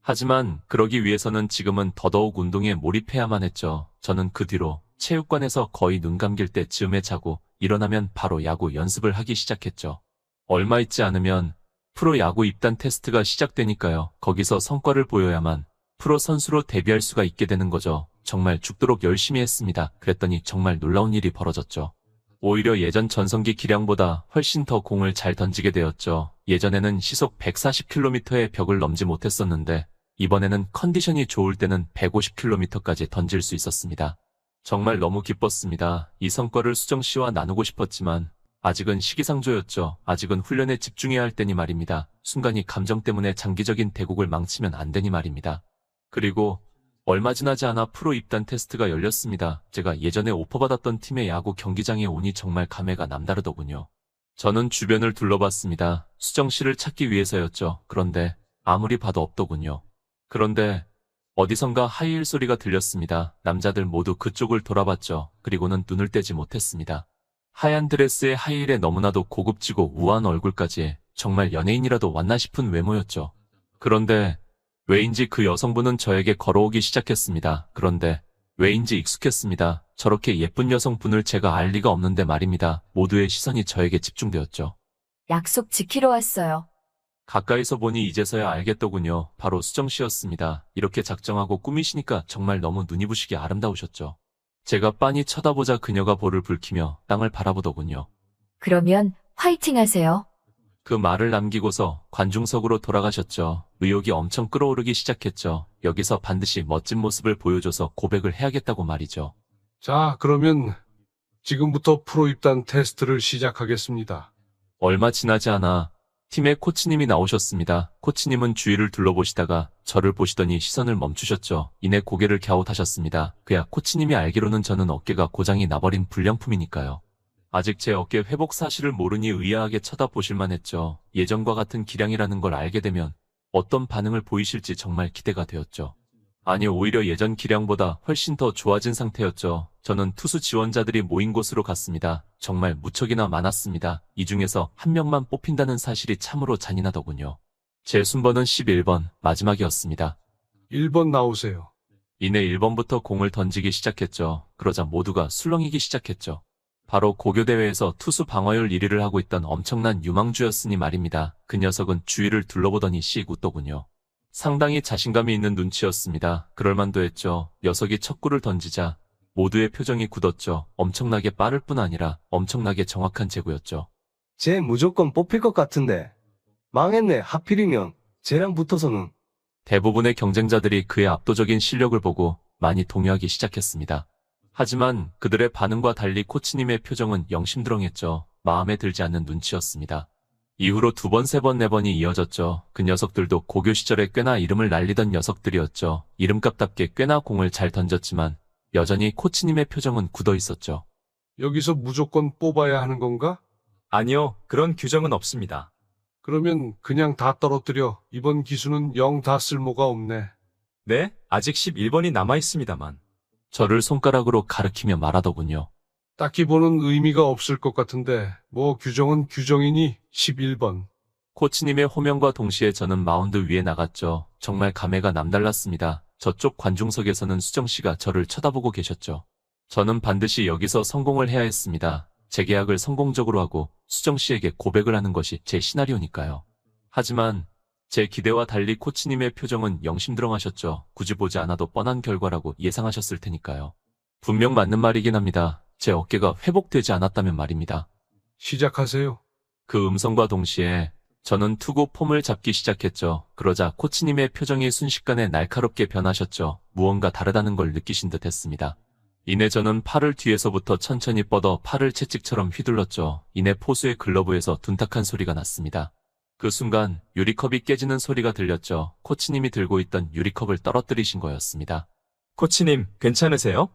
하지만 그러기 위해서는 지금은 더더욱 운동에 몰입해야만 했죠. 저는 그 뒤로 체육관에서 거의 눈 감길 때 즈음에 자고 일어나면 바로 야구 연습을 하기 시작했죠. 얼마 있지 않으면 프로 야구 입단 테스트가 시작되니까요. 거기서 성과를 보여야만 프로 선수로 데뷔할 수가 있게 되는 거죠. 정말 죽도록 열심히 했습니다. 그랬더니 정말 놀라운 일이 벌어졌죠. 오히려 예전 전성기 기량보다 훨씬 더 공을 잘 던지게 되었죠. 예전에는 시속 140km의 벽을 넘지 못했었는데 이번에는 컨디션이 좋을 때는 150km까지 던질 수 있었습니다. 정말 너무 기뻤습니다. 이 성과를 수정 씨와 나누고 싶었지만 아직은 시기상조였죠. 아직은 훈련에 집중해야 할 때니 말입니다. 순간이 감정 때문에 장기적인 대국을 망치면 안 되니 말입니다. 그리고 얼마 지나지 않아 프로 입단 테스트가 열렸습니다. 제가 예전에 오퍼받았던 팀의 야구 경기장에 오니 정말 감회가 남다르더군요. 저는 주변을 둘러봤습니다. 수정 씨를 찾기 위해서였죠. 그런데 아무리 봐도 없더군요. 그런데 어디선가 하이힐 소리가 들렸습니다. 남자들 모두 그쪽을 돌아봤죠. 그리고는 눈을 떼지 못했습니다. 하얀 드레스에 하이힐에 너무나도 고급지고 우아한 얼굴까지 정말 연예인이라도 왔나 싶은 외모였죠. 그런데 왜인지 그 여성분은 저에게 걸어오기 시작했습니다. 그런데 왜인지 익숙했습니다. 저렇게 예쁜 여성분을 제가 알 리가 없는데 말입니다. 모두의 시선이 저에게 집중되었죠. 약속 지키러 왔어요. 가까이서 보니 이제서야 알겠더군요. 바로 수정 씨였습니다. 이렇게 작정하고 꾸미시니까 정말 너무 눈이 부시게 아름다우셨죠. 제가 빤히 쳐다보자 그녀가 볼을 붉히며 땅을 바라보더군요. 그러면 화이팅 하세요. 그 말을 남기고서 관중석으로 돌아가셨죠. 의욕이 엄청 끓어오르기 시작했죠. 여기서 반드시 멋진 모습을 보여줘서 고백을 해야겠다고 말이죠. 자, 그러면 지금부터 프로 입단 테스트를 시작하겠습니다. 얼마 지나지 않아 팀의 코치님이 나오셨습니다. 코치님은 주위를 둘러보시다가 저를 보시더니 시선을 멈추셨죠. 이내 고개를 갸웃하셨습니다. 그야 코치님이 알기로는 저는 어깨가 고장이 나버린 불량품이니까요. 아직 제 어깨 회복 사실을 모르니 의아하게 쳐다보실만 했죠. 예전과 같은 기량이라는 걸 알게 되면 어떤 반응을 보이실지 정말 기대가 되었죠. 아니, 오히려 예전 기량보다 훨씬 더 좋아진 상태였죠. 저는 투수 지원자들이 모인 곳으로 갔습니다. 정말 무척이나 많았습니다. 이 중에서 한 명만 뽑힌다는 사실이 참으로 잔인하더군요. 제 순번은 11번, 마지막이었습니다. 1번 나오세요. 이내 1번부터 공을 던지기 시작했죠. 그러자 모두가 술렁이기 시작했죠. 바로 고교대회에서 투수 방어율 1위를 하고 있던 엄청난 유망주였으니 말입니다. 그 녀석은 주위를 둘러보더니 씩 웃더군요. 상당히 자신감이 있는 눈치였습니다. 그럴만도 했죠. 녀석이 첫 구를 던지자 모두의 표정이 굳었죠. 엄청나게 빠를 뿐 아니라 엄청나게 정확한 제구였죠. 쟤 무조건 뽑힐 것 같은데. 망했네. 하필이면 쟤랑 붙어서는. 대부분의 경쟁자들이 그의 압도적인 실력을 보고 많이 동요하기 시작했습니다. 하지만 그들의 반응과 달리 코치님의 표정은 영심드렁했죠. 마음에 들지 않는 눈치였습니다. 이후로 2번, 3번, 4번이 이어졌죠. 그 녀석들도 고교 시절에 꽤나 이름을 날리던 녀석들이었죠. 이름값답게 꽤나 공을 잘 던졌지만 여전히 코치님의 표정은 굳어 있었죠. 여기서 무조건 뽑아야 하는 건가? 아니요, 그런 규정은 없습니다. 그러면 그냥 다 떨어뜨려. 이번 기수는 영 다 쓸모가 없네. 네, 아직 11번이 남아 있습니다만. 저를 손가락으로 가리키며 말하더군요. 딱히 보는 의미가 없을 것 같은데 뭐 규정은 규정이니 11번. 코치님의 호명과 동시에 저는 마운드 위에 나갔죠. 정말 감회가 남달랐습니다. 저쪽 관중석에서는 수정씨가 저를 쳐다보고 계셨죠. 저는 반드시 여기서 성공을 해야 했습니다. 재계약을 성공적으로 하고 수정씨에게 고백을 하는 것이 제 시나리오니까요. 하지만 제 기대와 달리 코치님의 표정은 영심드렁하셨죠. 굳이 보지 않아도 뻔한 결과라고 예상하셨을 테니까요. 분명 맞는 말이긴 합니다. 제 어깨가 회복되지 않았다면 말입니다. 시작하세요. 그 음성과 동시에 저는 투구 폼을 잡기 시작했죠. 그러자 코치님의 표정이 순식간에 날카롭게 변하셨죠. 무언가 다르다는 걸 느끼신 듯 했습니다. 이내 저는 팔을 뒤에서부터 천천히 뻗어 팔을 채찍처럼 휘둘렀죠. 이내 포수의 글러브에서 둔탁한 소리가 났습니다. 그 순간 유리컵이 깨지는 소리가 들렸죠. 코치님이 들고 있던 유리컵을 떨어뜨리신 거였습니다. 코치님, 괜찮으세요?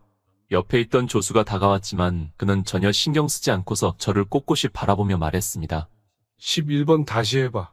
옆에 있던 조수가 다가왔지만 그는 전혀 신경 쓰지 않고서 저를 꼿꼿이 바라보며 말했습니다. 11번 다시 해봐.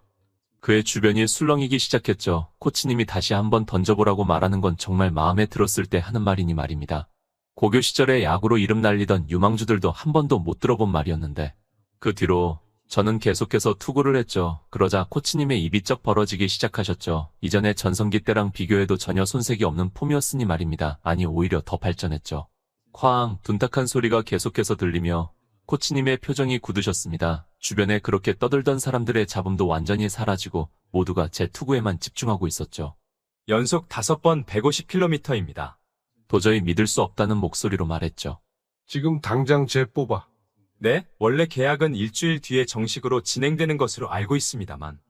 그의 주변이 술렁이기 시작했죠. 코치님이 다시 한번 던져보라고 말하는 건 정말 마음에 들었을 때 하는 말이니 말입니다. 고교 시절에 야구로 이름 날리던 유망주들도 한 번도 못 들어본 말이었는데 그 뒤로 저는 계속해서 투구를 했죠. 그러자 코치님의 입이 쩍 벌어지기 시작하셨죠. 이전에 전성기 때랑 비교해도 전혀 손색이 없는 폼이었으니 말입니다. 아니 오히려 더 발전했죠. 쾅 둔탁한 소리가 계속해서 들리며 코치님의 표정이 굳으셨습니다. 주변에 그렇게 떠들던 사람들의 잡음도 완전히 사라지고 모두가 제 투구에만 집중하고 있었죠. 연속 5번 150km입니다. 도저히 믿을 수 없다는 목소리로 말했죠. 지금 당장 쟤 뽑아. 네, 원래 계약은 일주일 뒤에 정식으로 진행되는 것으로 알고 있습니다만.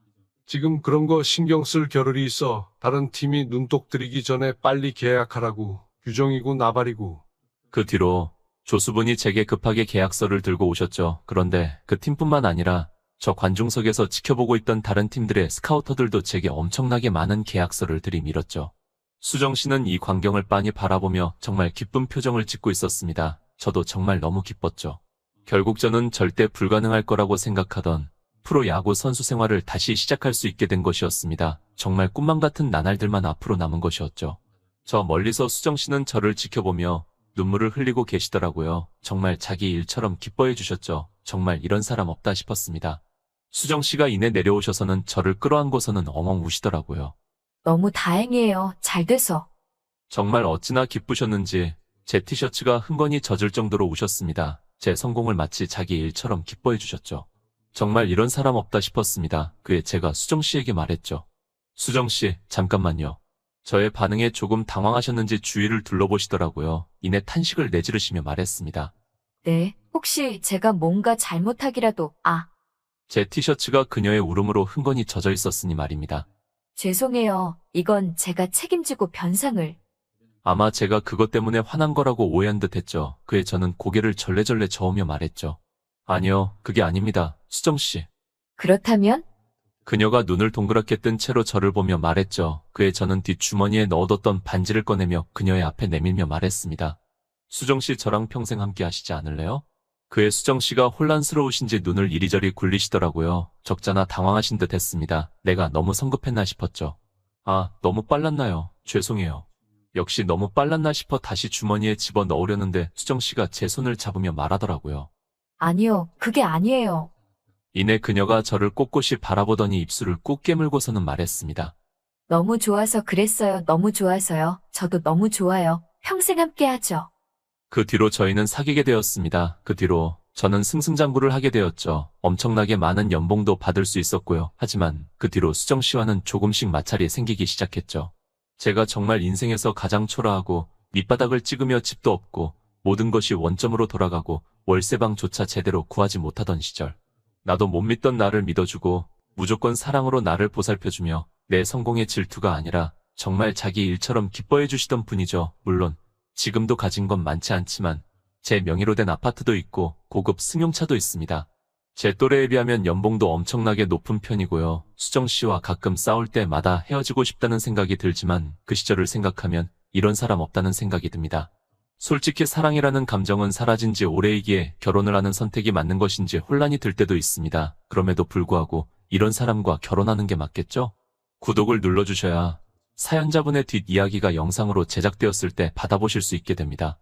지금 그런 거 신경 쓸 겨를이 있어. 다른 팀이 눈독 들이기 전에 빨리 계약하라고. 규정이고 나발이고. 그 뒤로 조수분이 제게 급하게 계약서를 들고 오셨죠. 그런데 그 팀뿐만 아니라 저 관중석에서 지켜보고 있던 다른 팀들의 스카우터들도 제게 엄청나게 많은 계약서를 들이밀었죠. 수정 씨는 이 광경을 빤히 바라보며 정말 기쁜 표정을 짓고 있었습니다. 저도 정말 너무 기뻤죠. 결국 저는 절대 불가능할 거라고 생각하던 프로야구 선수 생활을 다시 시작할 수 있게 된 것이었습니다. 정말 꿈만 같은 나날들만 앞으로 남은 것이었죠. 저 멀리서 수정 씨는 저를 지켜보며 눈물을 흘리고 계시더라고요. 정말 자기 일처럼 기뻐해 주셨죠. 정말 이런 사람 없다 싶었습니다. 수정 씨가 이내 내려오셔서는 저를 끌어안고서는 엉엉 우시더라고요. 너무 다행이에요. 잘 돼서. 정말 어찌나 기쁘셨는지 제 티셔츠가 흥건히 젖을 정도로 우셨습니다. 제 성공을 마치 자기 일처럼 기뻐해 주셨죠. 정말 이런 사람 없다 싶었습니다. 그에 제가 수정 씨에게 말했죠. 수정 씨, 잠깐만요. 저의 반응에 조금 당황하셨는지 주위를 둘러보시더라고요. 이내 탄식을 내지르시며 말했습니다. 네, 혹시 제가 뭔가 잘못하기라도, 제 티셔츠가 그녀의 울음으로 흥건히 젖어 있었으니 말입니다. 죄송해요. 이건 제가 책임지고 변상을. 아마 제가 그것 때문에 화난 거라고 오해한 듯 했죠. 그에 저는 고개를 절레절레 저으며 말했죠. 아니요, 그게 아닙니다. 수정 씨. 그렇다면? 그녀가 눈을 동그랗게 뜬 채로 저를 보며 말했죠. 그에 저는 뒷주머니에 넣어뒀던 반지를 꺼내며 그녀의 앞에 내밀며 말했습니다. 수정 씨 저랑 평생 함께 하시지 않을래요? 그의 수정 씨가 혼란스러우신지 눈을 이리저리 굴리시더라고요. 적잖아 당황하신 듯 했습니다. 내가 너무 성급했나 싶었죠. 너무 빨랐나요? 죄송해요. 역시 너무 빨랐나 싶어 다시 주머니에 집어 넣으려는데 수정 씨가 제 손을 잡으며 말하더라고요. 아니요, 그게 아니에요. 이내 그녀가 저를 꼿꼿이 바라보더니 입술을 꾹 깨물고서는 말했습니다. 너무 좋아서 그랬어요. 너무 좋아서요. 저도 너무 좋아요. 평생 함께 하죠. 그 뒤로 저희는 사귀게 되었습니다. 그 뒤로 저는 승승장구를 하게 되었죠. 엄청나게 많은 연봉도 받을 수 있었고요. 하지만 그 뒤로 수정 씨와는 조금씩 마찰이 생기기 시작했죠. 제가 정말 인생에서 가장 초라하고 밑바닥을 찍으며 집도 없고 모든 것이 원점으로 돌아가고 월세방조차 제대로 구하지 못하던 시절. 나도 못 믿던 나를 믿어주고 무조건 사랑으로 나를 보살펴주며 내 성공의 질투가 아니라 정말 자기 일처럼 기뻐해 주시던 분이죠. 물론 지금도 가진 건 많지 않지만 제 명의로 된 아파트도 있고 고급 승용차도 있습니다. 제 또래에 비하면 연봉도 엄청나게 높은 편이고요. 수정 씨와 가끔 싸울 때마다 헤어지고 싶다는 생각이 들지만 그 시절을 생각하면 이런 사람 없다는 생각이 듭니다. 솔직히 사랑이라는 감정은 사라진 지 오래이기에 결혼을 하는 선택이 맞는 것인지 혼란이 들 때도 있습니다. 그럼에도 불구하고 이런 사람과 결혼하는 게 맞겠죠? 구독을 눌러주셔야 사연자분의 뒷이야기가 영상으로 제작되었을 때 받아보실 수 있게 됩니다.